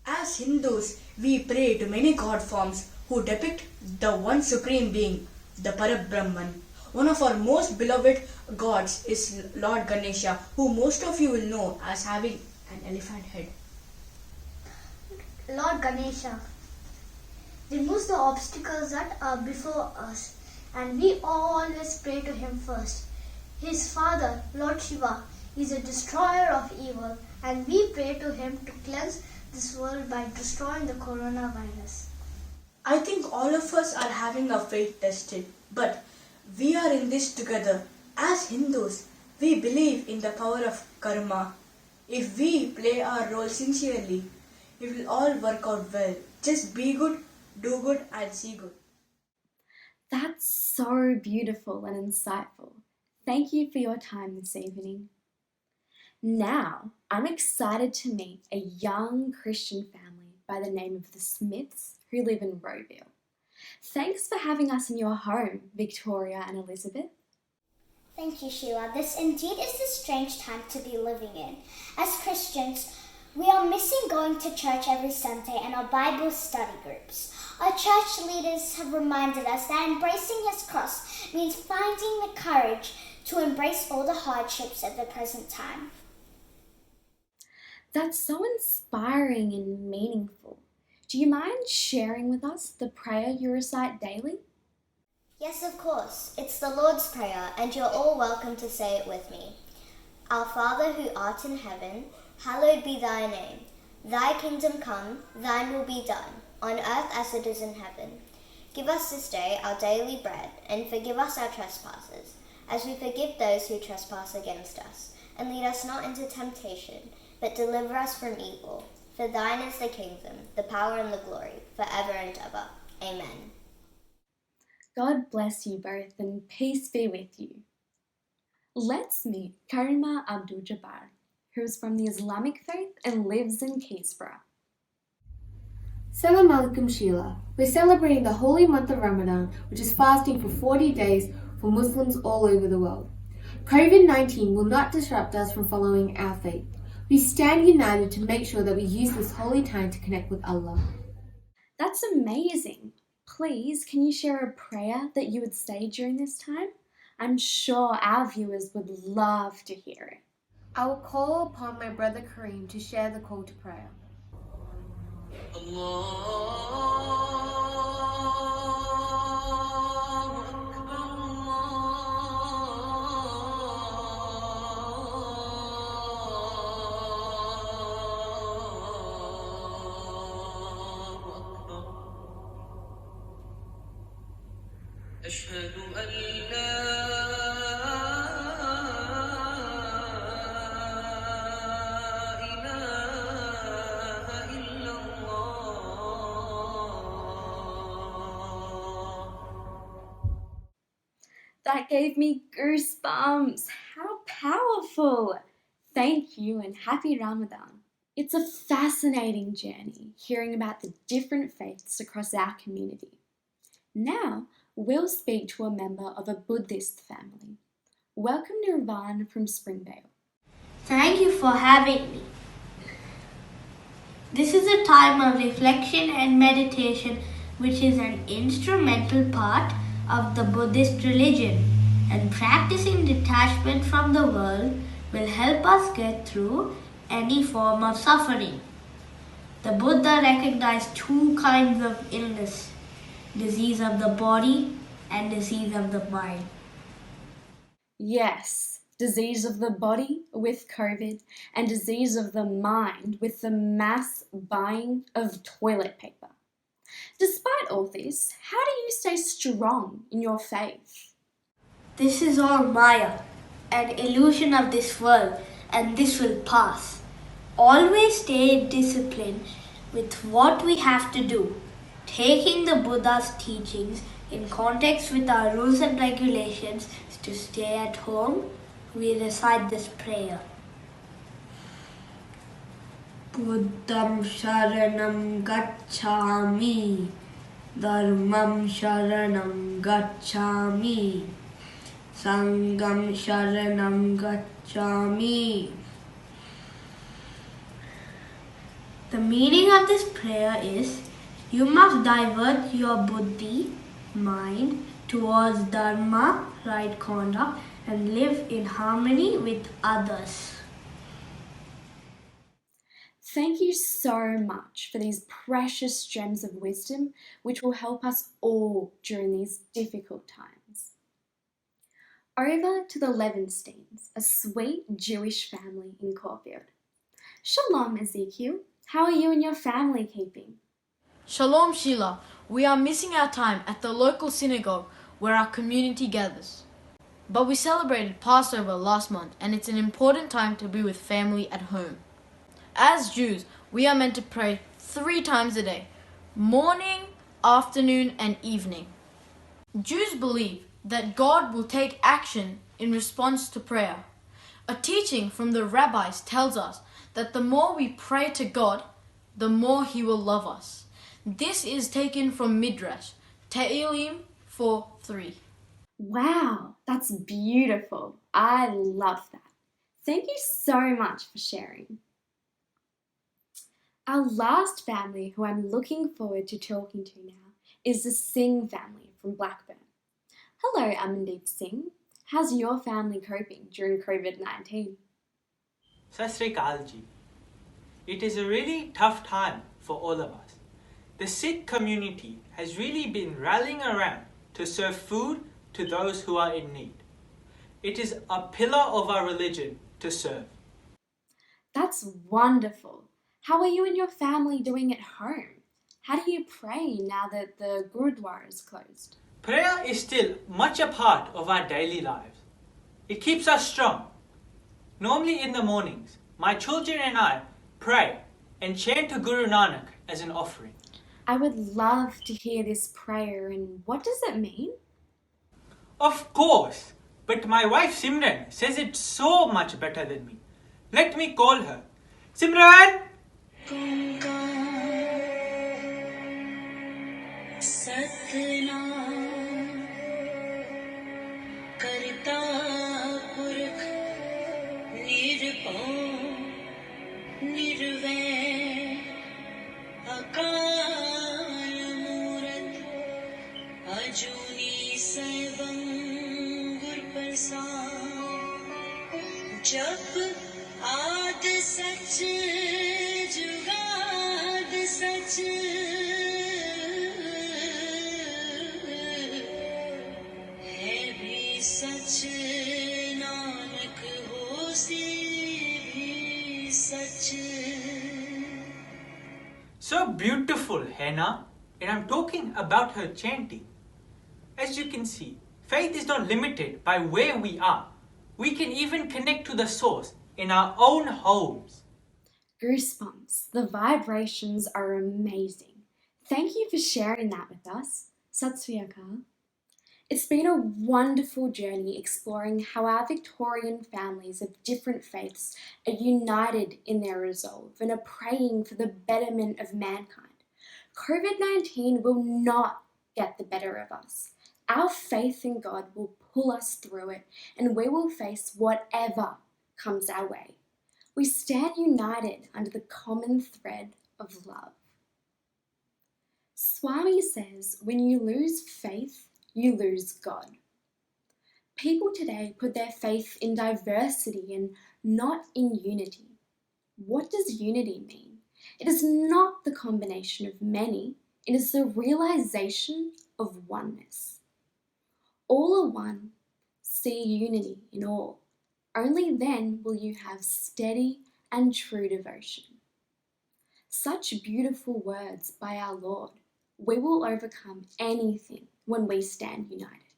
As Hindus, we pray to many god forms who depict the one supreme being, the Parabrahman. One of our most beloved gods is Lord Ganesha, who most of you will know as having an elephant head. Lord Ganesha removes the obstacles that are before us, and we always pray to him first. His father, Lord Shiva, is a destroyer of evil, and we pray to him to cleanse this world by destroying the coronavirus. I think all of us are having our faith tested, but we are in this together. As Hindus, we believe in the power of karma. If we play our role sincerely, it will all work out well. Just be good, do good and see good. That's so beautiful and insightful. Thank you for your time this evening. Now, I'm excited to meet a young Christian family by the name of the Smiths who live in Rowville. Thanks for having us in your home, Victoria and Elizabeth. Thank you, Sheila. This indeed is a strange time to be living in. As Christians, we are missing going to church every Sunday and our Bible study groups. Our church leaders have reminded us that embracing his cross means finding the courage to embrace all the hardships at the present time. That's so inspiring and meaningful. Do you mind sharing with us the prayer you recite daily? Yes, of course. It's the Lord's Prayer, and you're all welcome to say it with me. Our Father who art in heaven, hallowed be thy name. Thy kingdom come, thine will be done, on earth as it is in heaven. Give us this day our daily bread, and forgive us our trespasses, as we forgive those who trespass against us. And lead us not into temptation, but deliver us from evil. For thine is the kingdom, the power and the glory, forever and ever. Amen. God bless you both and peace be with you. Let's meet Karima Abdul-Jabbar, who is from the Islamic faith and lives in Keysborough. Salam alaikum Sheila. We're celebrating the holy month of Ramadan, which is fasting for 40 days for Muslims all over the world. COVID-19 will not disrupt us from following our faith. We stand united to make sure that we use this holy time to connect with Allah. That's amazing. Please, can you share a prayer that you would say during this time? I'm sure our viewers would love to hear it. I will call upon my brother Kareem to share the call to prayer. أشهد أن لا إله إلا الله. That gave me goosebumps. How powerful. Thank you and happy Ramadan. It's a fascinating journey hearing about the different faiths across our community. Now, we'll speak to a member of a Buddhist family. Welcome Nirvan from Springvale. Thank you for having me. This is a time of reflection and meditation which is an instrumental part of the Buddhist religion, and practicing detachment from the world will help us get through any form of suffering. The Buddha recognized two kinds of illness: disease of the body and disease of the mind. Yes, disease of the body with COVID and disease of the mind with the mass buying of toilet paper. Despite all this, how do you stay strong in your faith? This is all Maya, an illusion of this world, and this will pass. Always stay disciplined with what we have to do, taking the Buddha's teachings in context with our rules and regulations. To stay at home, we recite this prayer. Buddham Sharanam Gacchami, Dharmam Sharanam Gacchami, Sangham Sharanam Gacchami. The meaning of this prayer is, you must divert your buddhi, mind, towards dharma, right conduct, and live in harmony with others. Thank you so much for these precious gems of wisdom which will help us all during these difficult times. Over to the Levensteins, a sweet Jewish family in Caulfield. Shalom, Ezekiel. How are you and your family keeping? Shalom, Sheila. We are missing our time at the local synagogue where our community gathers. But we celebrated Passover last month, and it's an important time to be with family at home. As Jews, we are meant to pray 3 times a day: morning, afternoon, and evening. Jews believe that God will take action in response to prayer. A teaching from the rabbis tells us that the more we pray to God, the more He will love us. This is taken from Midrash, Tehillim 4:3. Wow, that's beautiful. I love that. Thank you so much for sharing. Our last family who I'm looking forward to talking to now is the Singh family from Blackburn. Hello, Amandeep Singh. How's your family coping during COVID-19? Sat Sri Akal Ji. It is a really tough time for all of us. The Sikh community has really been rallying around to serve food to those who are in need. It is a pillar of our religion to serve. That's wonderful. How are you and your family doing at home? How do you pray now that the Gurudwara is closed? Prayer is still much a part of our daily lives. It keeps us strong. Normally in the mornings, my children and I pray and chant to Guru Nanak as an offering. I would love to hear this prayer, and what does it mean? Of course, but my wife Simran says it so much better than me. Let me call her. Simran! Satnam Karta Purkh Nirbhav निर्वैर अकाल मूरत अजूनी सैभं गुर प्रसाद जप आद सच जुगाद सच है भी सच नानक होसी भी सच. So beautiful, Hannah. And I'm talking about her chanting. As you can see, faith is not limited by where we are. We can even connect to the source in our own homes. Goosebumps. The vibrations are amazing. Thank you for sharing that with us. Sathya Sai. It's been a wonderful journey exploring how our Victorian families of different faiths are united in their resolve and are praying for the betterment of mankind. COVID-19 will not get the better of us. Our faith in God will pull us through it, and we will face whatever comes our way. We stand united under the common thread of love. Swami says, when you lose faith, you lose God. People today put their faith in diversity and not in unity. What does unity mean? It is not the combination of many, it is the realization of oneness. All are one, see unity in all. Only then will you have steady and true devotion. Such beautiful words by our Lord. We will overcome anything when we stand united.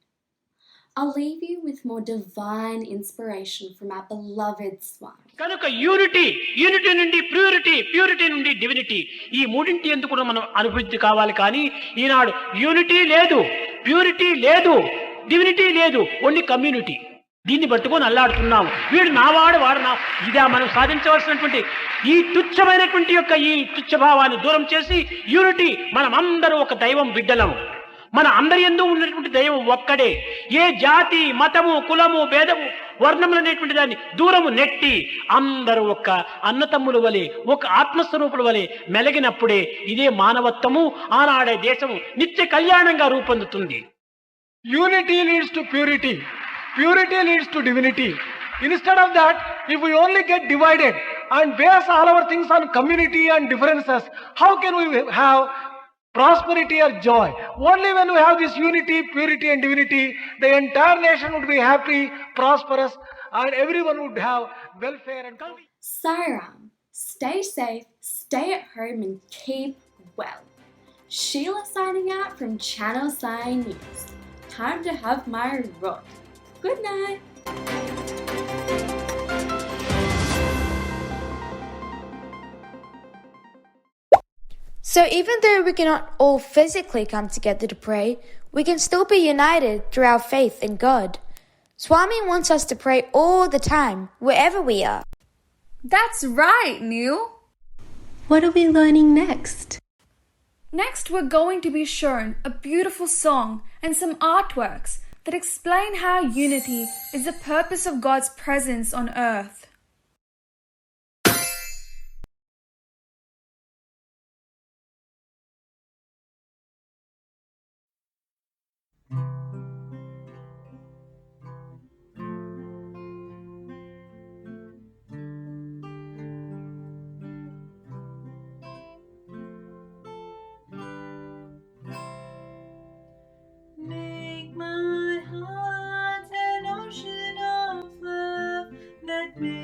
I'll leave you with more divine inspiration from our beloved Swami. కనుక unity నుండి purity నుండి divinity ఈ మూడింటి ఎందుకు కూడా మనం అనుభూతి కావాలి. కానీ ఈనాడు యూనిటీ లేదు, ప్యూరిటీ లేదు, డివినిటీ లేదు, ఓన్లీ కమ్యూనిటీ. దీన్ని పట్టుకొని అల్లాడుతున్నాము. వీడు నావాడు వాడు నా, ఇదా మనం సాధించవలసినటువంటి ఈ తుచ్చమైనటువంటి యొక్క ఈ తుచ్చభావాన్ని దూరం చేసి యూనిటీ, మనం అందరూ ఒక దైవం బిడ్డలము. మన అందరి యందు ఉన్నటువంటి దైవం ఒక్కడే. ఏ జాతి మతము కులము భేదము వర్ణములు అనేటువంటి దాన్ని దూరము నెట్టి అందరూ ఒక అన్నతమ్ముల వలె ఒక ఆత్మస్వరూపుల వలె మెలిగినప్పుడే ఇదే మానవత్వము, ఆనాడే దేశము నిత్య కళ్యాణంగా రూపొందుతుంది. Unity leads to purity. Purity leads to divinity. Instead of that, if we only get divided and base all our things on community and differences, how can we have prosperity or joy? Only when we have this unity, purity and divinity, the entire nation would be happy, prosperous, and everyone would have welfare and comfort. Sairam, stay safe, stay at home and keep well. Sheila signing out from Channel Sai News. Time to have my rock. Good night. So even though we cannot all physically come together to pray, we can still be united through our faith in God. Swami wants us to pray all the time, wherever we are. That's right, Neil. What are we learning next? Next, we're going to be shown a beautiful song and some artworks that explain how unity is the purpose of God's presence on earth. Make my heart an ocean of love that makes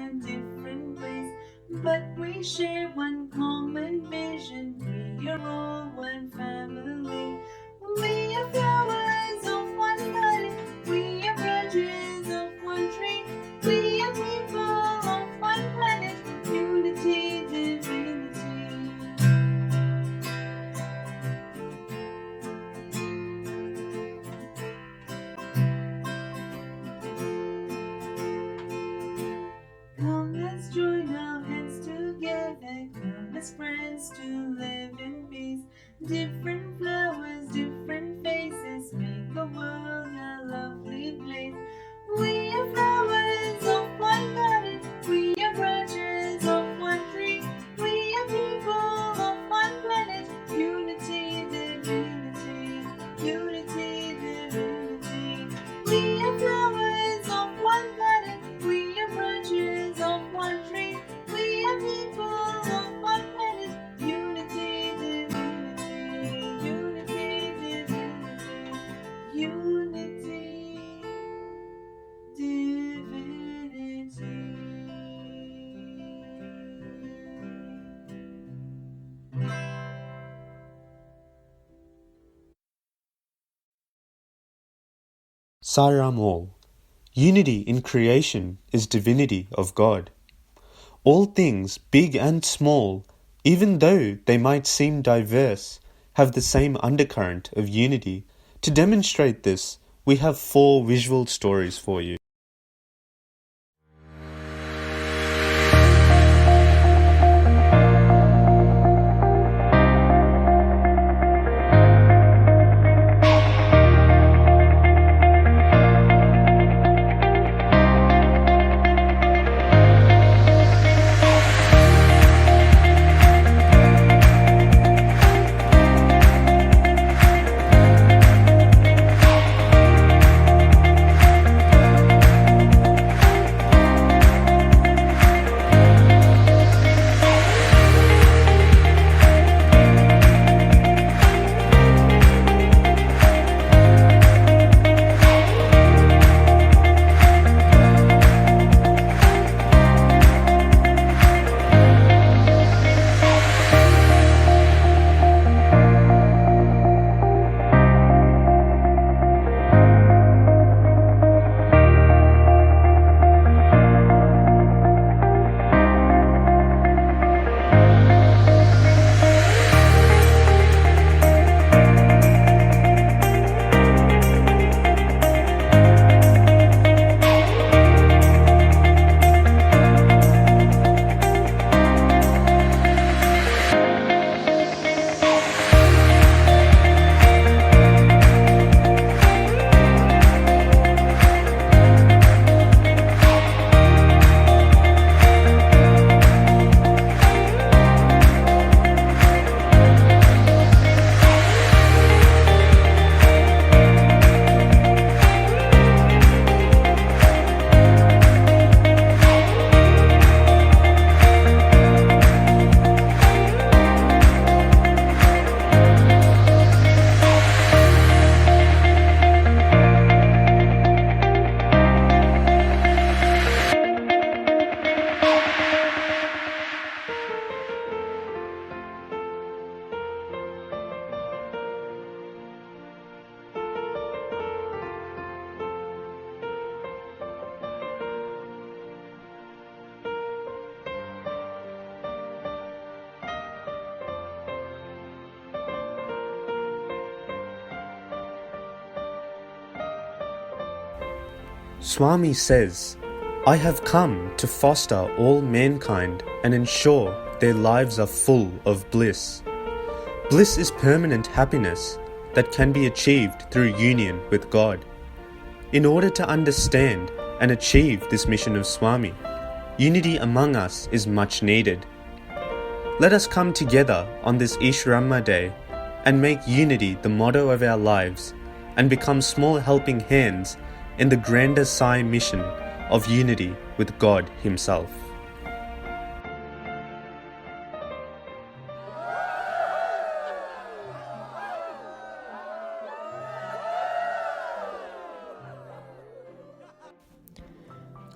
in different ways, but we share one common vision. We are all one family. We are flowers of one body. We are branches of one tree. We are people of one planet. Unity, divinity. Come, let's join our hands together. Come, as friends to live in peace. Different flowers, different faces, make the world a lovely place. We are flowers of one garden. We are branches of one tree. We are people of one planet. Unity, divinity. Unity, divinity. We are flowers of one garden. We are branches of one tree. We are people of one planet. Unity, divinity. Unity, divinity. Unity, divinity. Sairam all. Unity in creation is divinity of God. All things, big and small, even though they might seem diverse, have the same undercurrent of unity. To demonstrate this, we have 4 visual stories for you. Swami says, I have come to foster all mankind and ensure their lives are full of bliss. Bliss is permanent happiness that can be achieved through union with God. In order to understand and achieve this mission of Swami, unity among us is much needed. Let us come together on this Easwaramma Day and make unity the motto of our lives and become small helping hands in the grander Sai mission of unity with God Himself.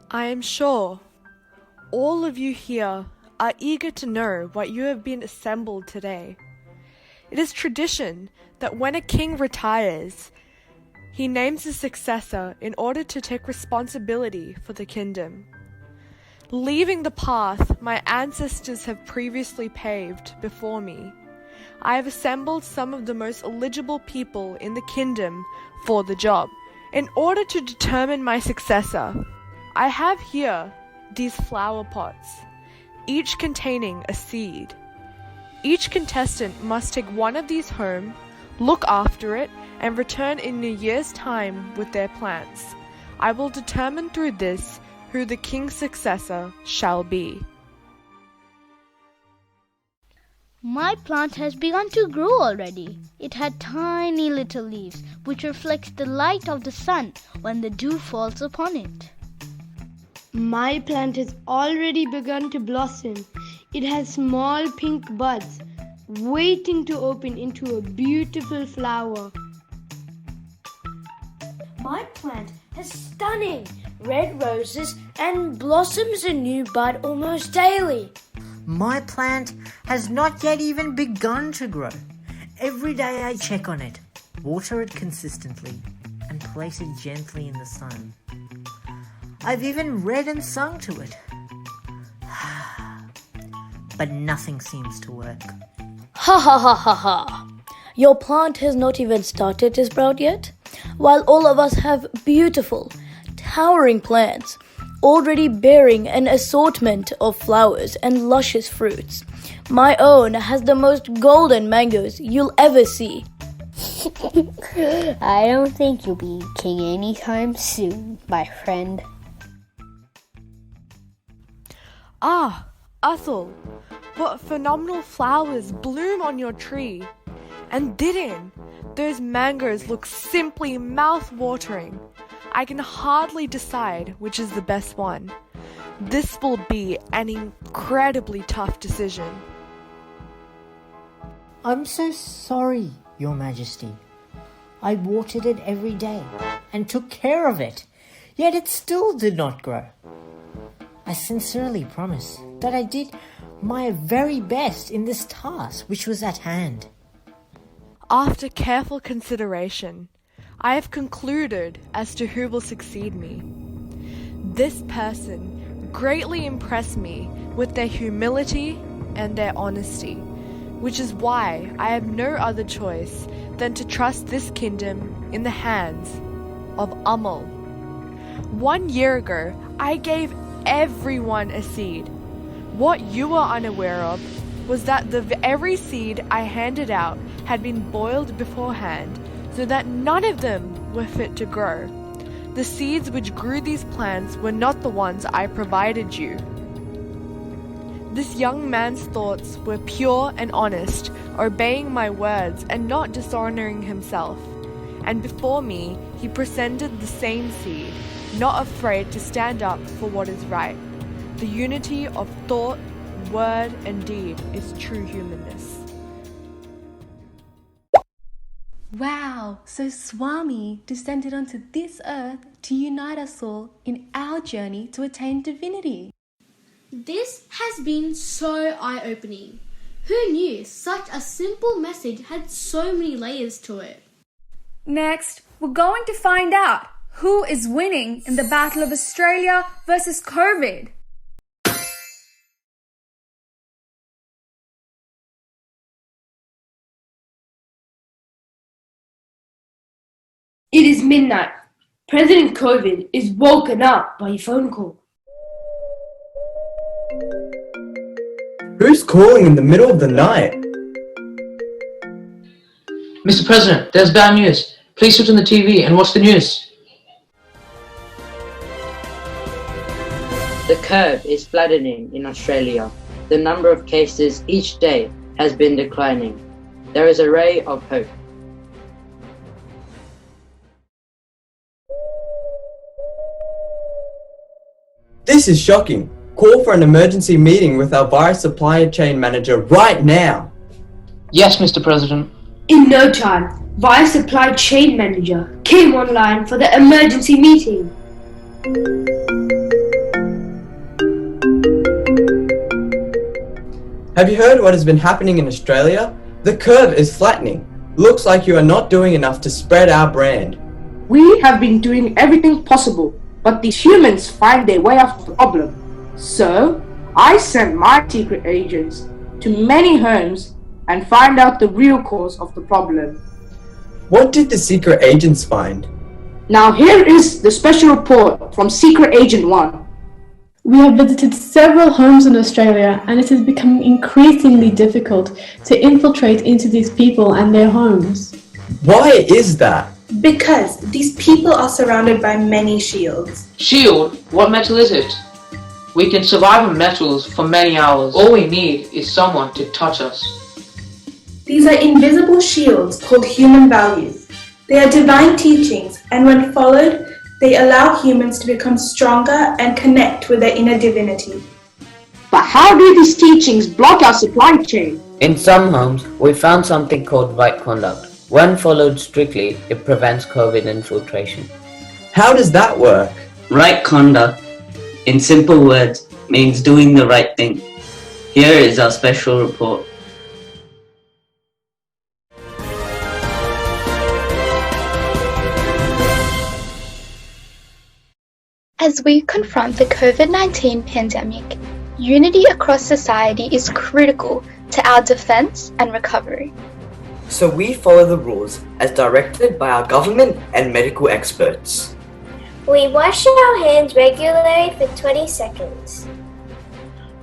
I am sure all of you here are eager to know what you have been assembled today. It is tradition that when a king retires, he names a successor in order to take responsibility for the kingdom. Leaving the path my ancestors have previously paved before me, I have assembled some of the most eligible people in the kingdom for the job. In order to determine my successor, I have here these flower pots, each containing a seed. Each contestant must take one of these home, look after it, and return in a year's time with their plants. I will determine through this who the king's successor shall be. My plant has begun to grow already. It had tiny little leaves, which reflects the light of the sun when the dew falls upon it. My plant has already begun to blossom. It has small pink buds, waiting to open into a beautiful flower. My plant has stunning red roses and blossoms a new bud almost daily. My plant has not yet even begun to grow. Every day I check on it, water it consistently, and place it gently in the sun. I've even read and sung to it. But nothing seems to work. Ha ha ha ha ha! Your plant has not even started to sprout yet, while all of us have beautiful, towering plants, already bearing an assortment of flowers and luscious fruits. My own has the most golden mangoes you'll ever see. I don't think you'll be king anytime soon, my friend. Ah, Athul, what phenomenal flowers bloom on your tree. And didn't those mangoes look simply mouth-watering? I can hardly decide which is the best one. This will be an incredibly tough decision. I'm so sorry, Your Majesty. I watered it every day and took care of it, yet it still did not grow. I sincerely promise that I did my very best in this task which was at hand. After careful consideration, I have concluded as to who will succeed me. This person greatly impressed me with their humility and their honesty, which is why I have no other choice than to trust this kingdom in the hands of Amal. 1 year ago, I gave everyone a seed. What you are unaware of was that every seed I handed out had been boiled beforehand so that none of them were fit to grow. The seeds which grew these plants were not the ones I provided you. This young man's thoughts were pure and honest, obeying my words and not dishonoring himself. And before me he presented the same seed, not afraid to stand up for what is right. The unity of thought, word, and deed is true humanness. Wow, so Swami descended onto this earth to unite us all in our journey to attain divinity. This has been so eye-opening. Who knew such a simple message had so many layers to it? Next, we're going to find out who is winning in the Battle of Australia versus COVID. It is midnight. President COVID is woken up by a phone call. Who's calling in the middle of the night? Mr. President, there's bad news. Please switch on the TV and watch the news. The curve is flattening in Australia. The number of cases each day has been declining. There is a ray of hope. This is shocking. Call for an emergency meeting with our virus supply chain manager right now. Yes, Mr. President. In no time, Vice Supply Chain Manager came online for the emergency meeting. Have you heard what has been happening in Australia? The curve is flattening. Looks like you are not doing enough to spread our brand. We have been doing everything possible, but these humans find their way out of the problem. So, I sent my secret agents to many homes and find out the real cause of the problem. What did the secret agents find? Now here is the special report from Secret Agent 1. We have visited several homes in Australia and it has become increasingly difficult to infiltrate into these people and their homes. Why is that? Because these people are surrounded by many shields. Shield? What metal is it? We can survive on metals for many hours. All we need is someone to touch us. These are invisible shields called human values. They are divine teachings, and when followed, they allow humans to become stronger and connect with their inner divinity. But how do these teachings block our supply chain? In some homes, we found something called right conduct. When followed strictly, it prevents COVID infiltration. How does that work? Right conduct, in simple words, means doing the right thing. Here is our special report. As we confront the COVID-19 pandemic, unity across society is critical to our defense and recovery. So we follow the rules as directed by our government and medical experts. We wash our hands regularly for 20 seconds.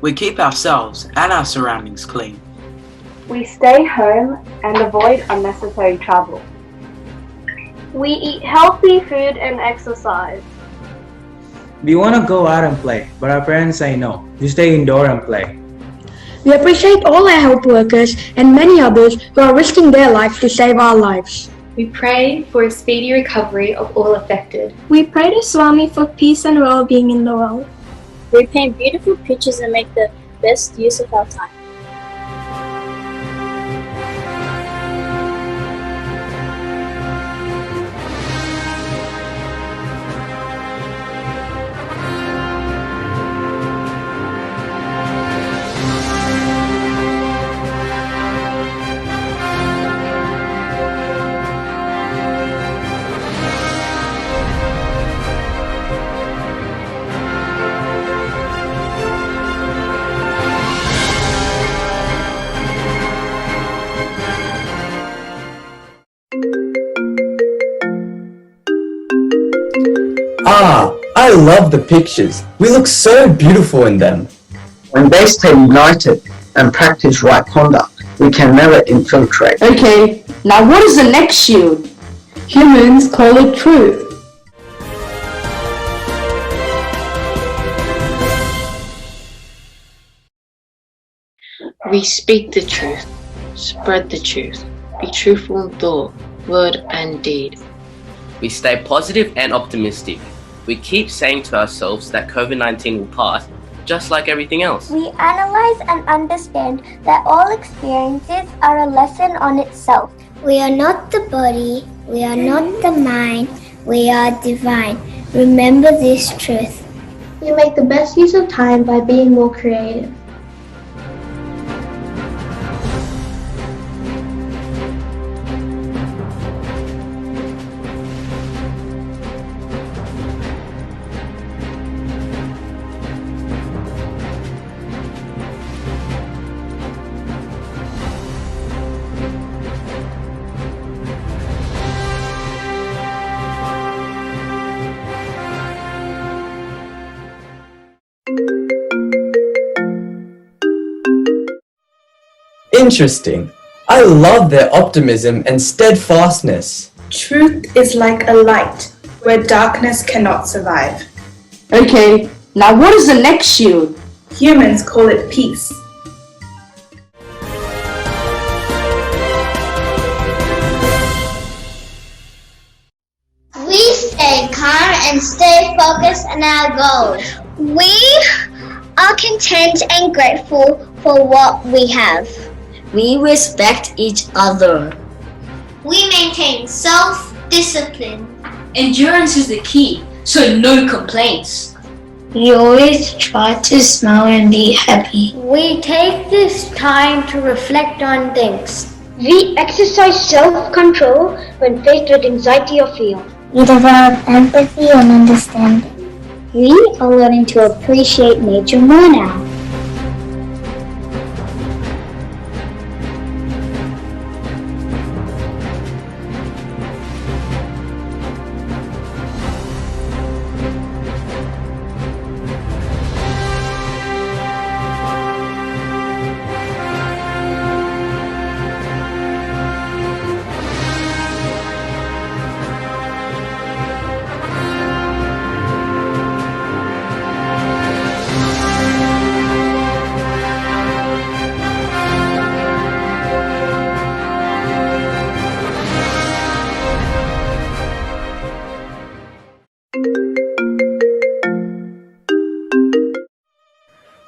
We keep ourselves and our surroundings clean. We stay home and avoid unnecessary travel. We eat healthy food and exercise. We want to go out and play, but our parents say no. You stay indoor and play. We appreciate all our health workers and many others who are risking their lives to save our lives. We pray for a speedy recovery of all affected. We pray to Swami for peace and well-being in the world. We paint beautiful pictures and make the best use of our time. I love the pictures. We look so beautiful in them. When they stay united and practice right conduct, we can never infiltrate. Okay, now what is the next shield? Humans call it truth. We speak the truth, spread the truth, be truthful in thought, word and deed. We stay positive and optimistic. We keep saying to ourselves that COVID-19 will pass, just like everything else. We analyze and understand that all experiences are a lesson on itself. We are not the body, we are not the mind, we are divine. Remember this truth. We make the best use of time by being more creative. Interesting. I love their optimism and steadfastness. Truth is like a light where darkness cannot survive. Okay, now what is the next shield? Humans call it peace. We stay calm and stay focused on our goals. We are content and grateful for what we have. We respect each other. We maintain self-discipline. Endurance is the key, so no complaints. We always try to smile and be happy. We take this time to reflect on things. We exercise self-control when faced with anxiety or fear. We develop empathy and understanding. We are learning to appreciate nature more now.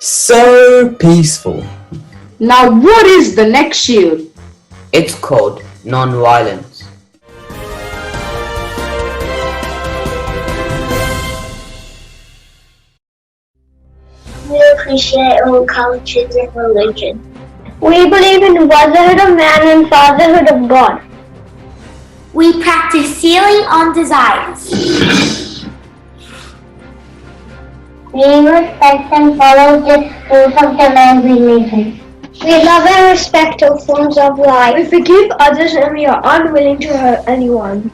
So peaceful. Now what is the next shield? It's called non-violence. We appreciate all cultures and religion. We believe in the brotherhood of man and fatherhood of God. We practice sealing on desires. We respect and follow the rules of the land we live in. We love and respect all forms of life. We forgive others and we are unwilling to hurt anyone.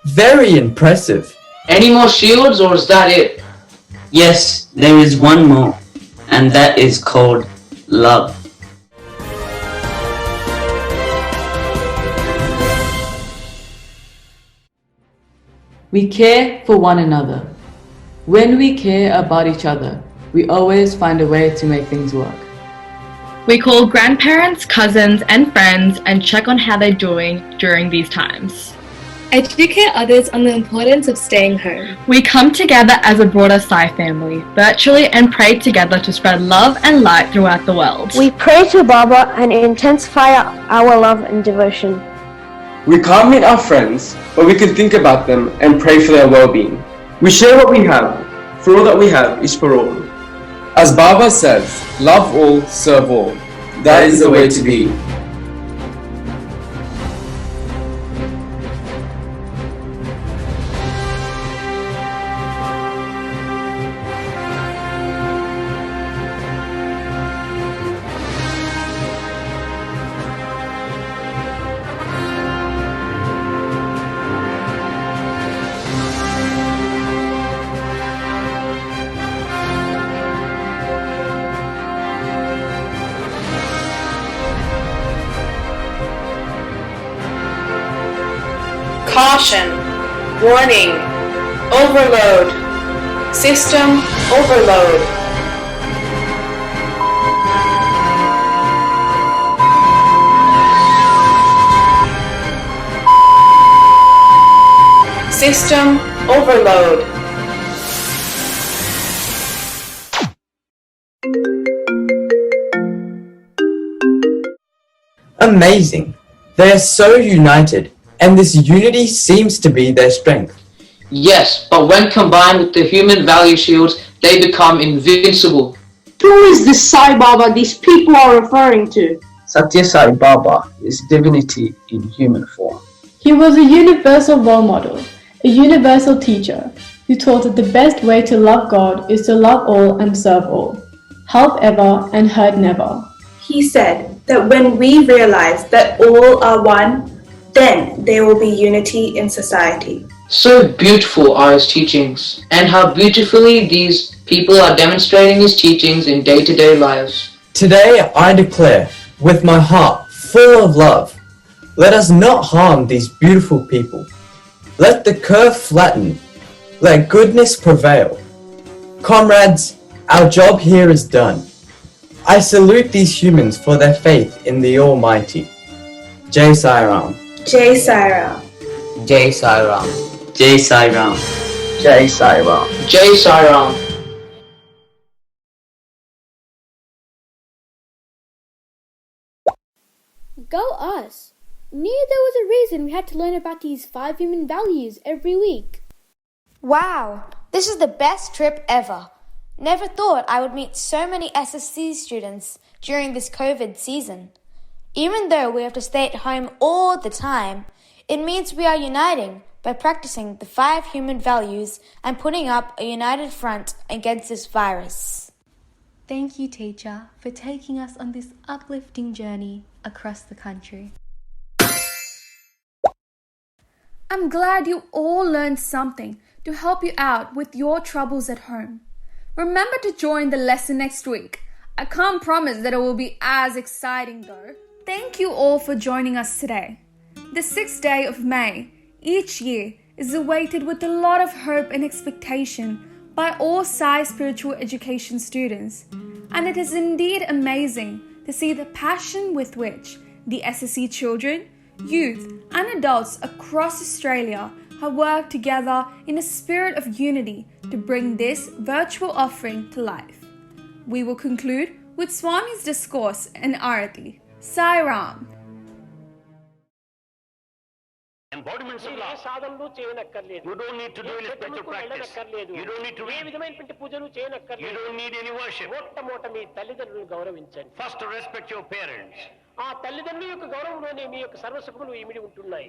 Very impressive. Any more shields or is that it? Yes, there is one more, and that is called love. We care for one another. When we care about each other, we always find a way to make things work. We call grandparents, cousins, and friends and check on how they're doing during these times. Educate others on the importance of staying home. We come together as a broader Sai family, virtually, and pray together to spread love and light throughout the world. We pray to Baba and intensify our love and devotion. We can't meet our friends, but we can think about them and pray for their well-being. We share what we have, for all that we have is for all. As Baba says, love all, serve all. That is the way to be. Caution, warning, overload, system overload. System overload. Amazing. They are so united, and this unity seems to be their strength. Yes, but when combined with the human value shields, they become invincible. Who is this Sai Baba these people are referring to? Sathya Sai Baba is divinity in human form. He was a universal role model, a universal teacher, who taught that the best way to love God is to love all and serve all, help ever and hurt never. He said that when we realize that all are one, then there will be unity in society. So beautiful are his teachings, and how beautifully these people are demonstrating his teachings in day-to-day lives. Today I declare, with my heart full of love, let us not harm these beautiful people. Let the curve flatten. Let goodness prevail. Comrades, our job here is done. I salute these humans for their faith in the Almighty. Jai Sai Ram. Jai Sai Ram. Jai Sai Ram. Jai Sai Ram. Jai Sai Ram. Jai Sai Ram. Go us! Knew there was a reason we had to learn about these 5 human values every week. Wow, this is the best trip ever. Never thought I would meet so many SSC students during this COVID season. Even though we have to stay at home all the time, it means we are uniting by practicing the 5 human values and putting up a united front against this virus. Thank you, teacher, for taking us on this uplifting journey across the country. I'm glad you all learned something to help you out with your troubles at home. Remember to join the lesson next week. I can't promise that it will be as exciting though. Thank you all for joining us today. The 6th day of May each year is awaited with a lot of hope and expectation by all Sai spiritual education students, and it is indeed amazing to see the passion with which the SSC children, youth and adults across Australia have worked together in a spirit of unity to bring this virtual offering to life. We will conclude with Swami's discourse and Arati. Sai Ram. Embodiments of love. You don't need to do any special practice. You don't need to read. You don't need any worship. First, to respect your parents.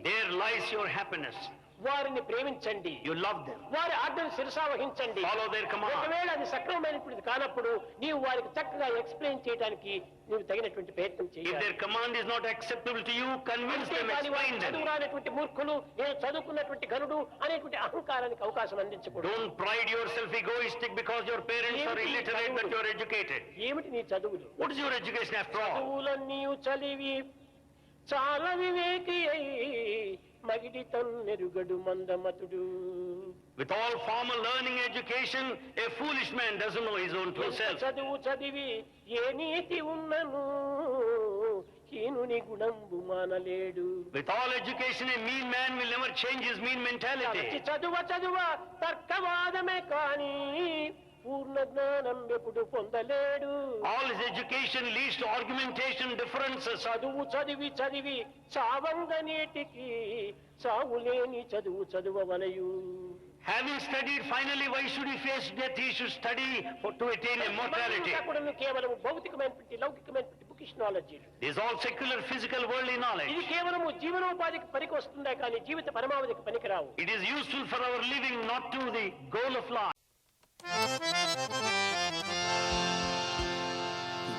There lies your happiness. వారిని ప్రేమించండి. You love them. వారి ఆజ్ఞను శిరసావహించండి. Follow their command. ఒకవేళ అది సక్రమమైనటువంటిది కానప్పుడు నీవు వారికి చక్కగా ఎక్స్ప్లెయిన్ చేయడానికి నీవు తగినటువంటి ప్రయత్నం చేయాలి. If their command is not acceptable to you, convince them, explain them. చదువురానటువంటి మూర్ఖులు నేను చదువుకున్నటువంటి గనుడు అనేటువంటి అహంకారానికి అవకాశం అందించకూడదు. Don't pride yourself egoistic because your parents are illiterate but you are educated. ఏమిటి నీ చదువులు? What is your education after all? చదువులన్నీ చదివి చాలా వివేకి మగిడి తన్నెరుగడు మందమతుడు. With all formal learning education, a foolish man doesn't know his own true self. చదువు చదివి ఏ నీతి ఉన్నను హీనుని గుణంబు మానలేడు. With all education, a mean man will never change his mean mentality. చదువ తర్కవాదమే కానీ పూర్ణ జ్ఞానం ఎప్పుడు పొందలేడు. All his education leads to argumentation, differences. చదువు చదివి చావంగనేటికి చావులేని చదువవలయు. Having studied finally, why should he face death? He should study to attain immortality. కేవలం భౌతికమైనటువంటి లౌకికమైనటువంటి bookish knowledge. This is all secular, physical, worldly knowledge. ఇది కేవలం జీవనోపాధికి పనికి వస్తుందా కానీ జీవిత పరమావధికి పనికిరావు. It is useful for our living, not to the goal of life.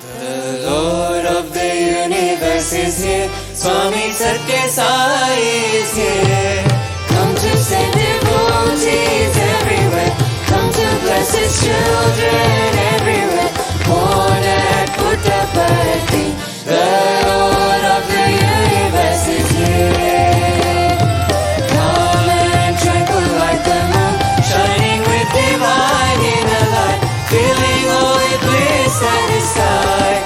The Lord of the universe is here. Swami Sathya Sai is here. Come to send devotees everywhere. Come to bless His children everywhere. Born at Puttaparthi, the Lord of the universe is here. Calm and tranquil like the moon, shining with divine inner light, filling all with bliss satisfied.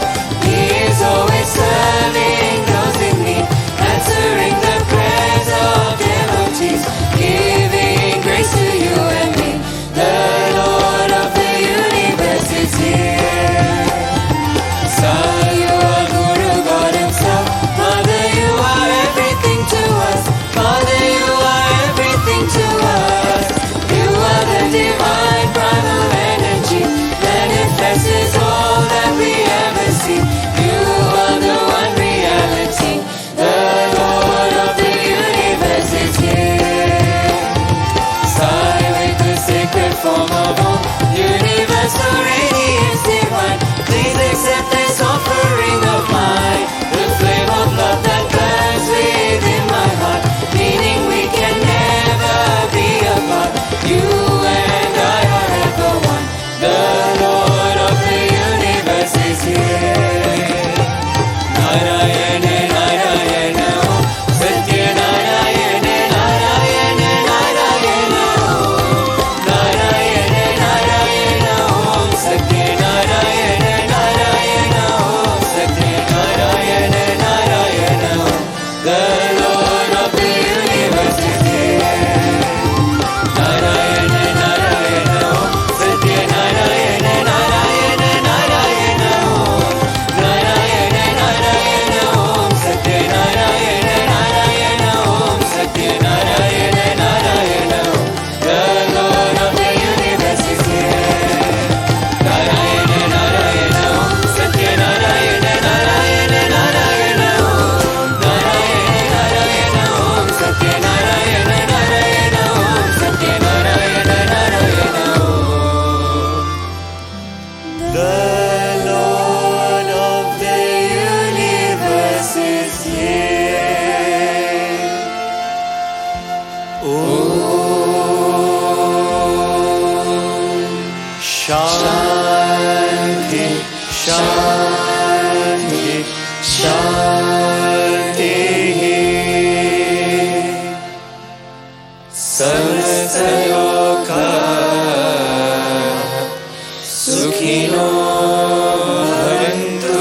He is always serving those in need, answering the prayers of devotees, giving grace to you and Shanti, Shanti, Shanti. Samastaloka Sukhino Bhavantu.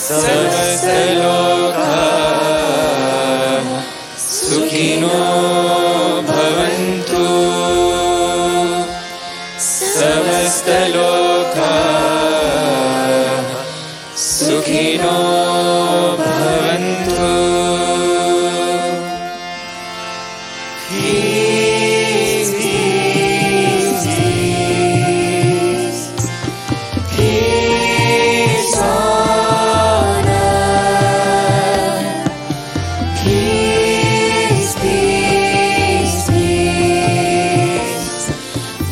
Samastaloka Sukhino Bhavantu. Samastaloka Sukhino Bhavantu. Peace, peace, peace. Peace on earth. Peace, peace, peace.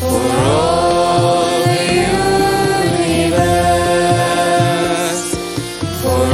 For all the universe. For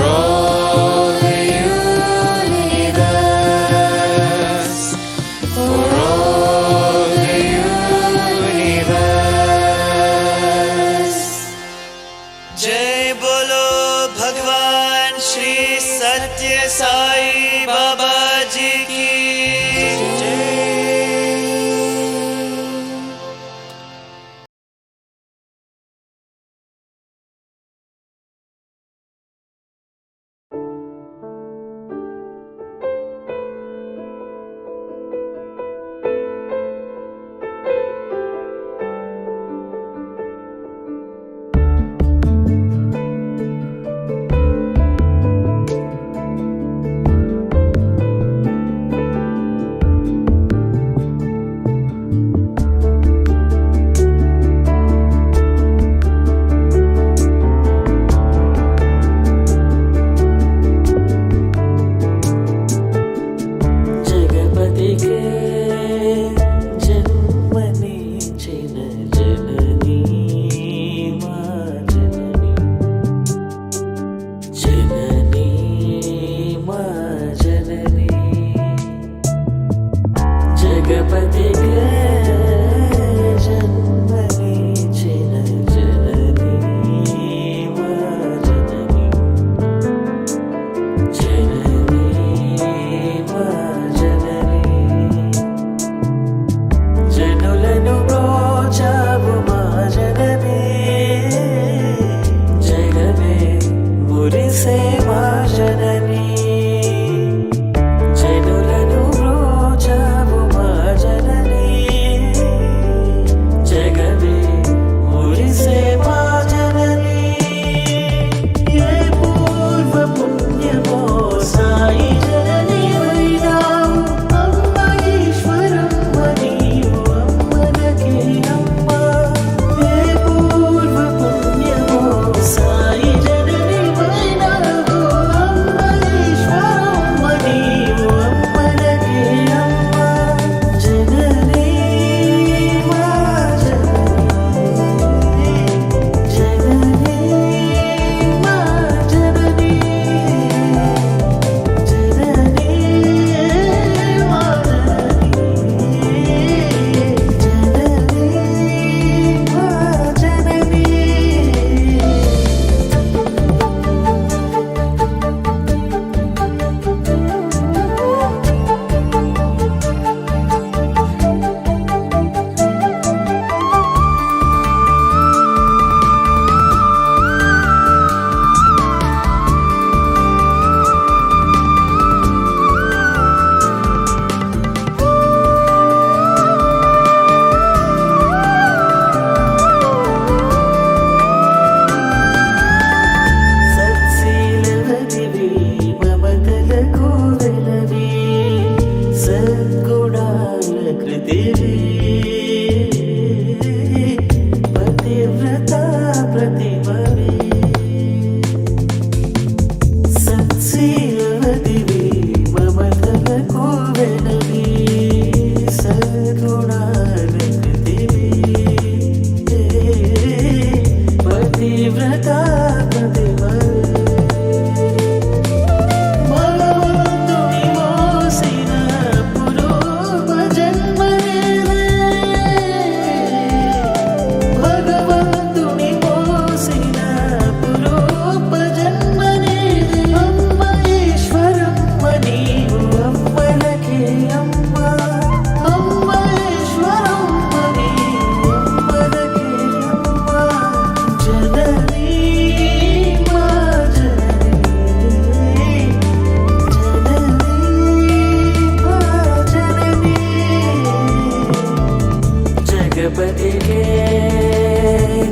కష్టపడిలే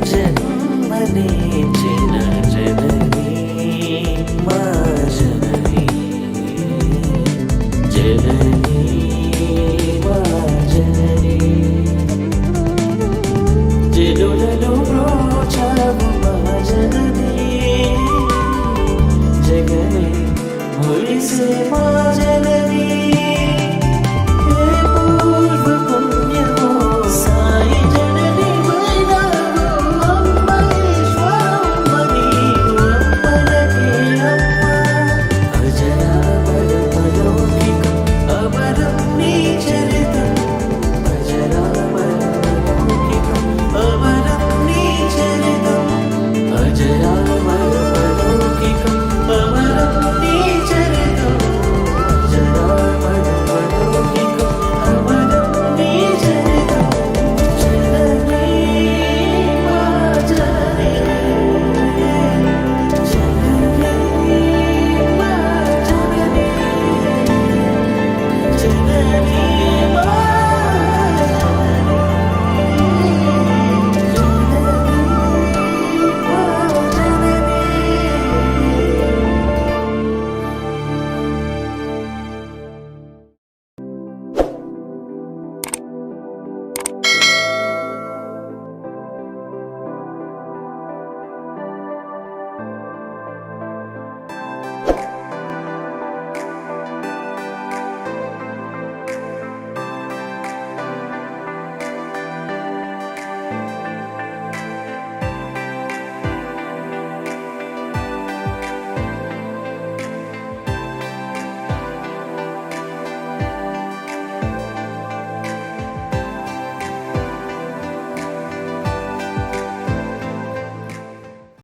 జన్మనిచ్చిన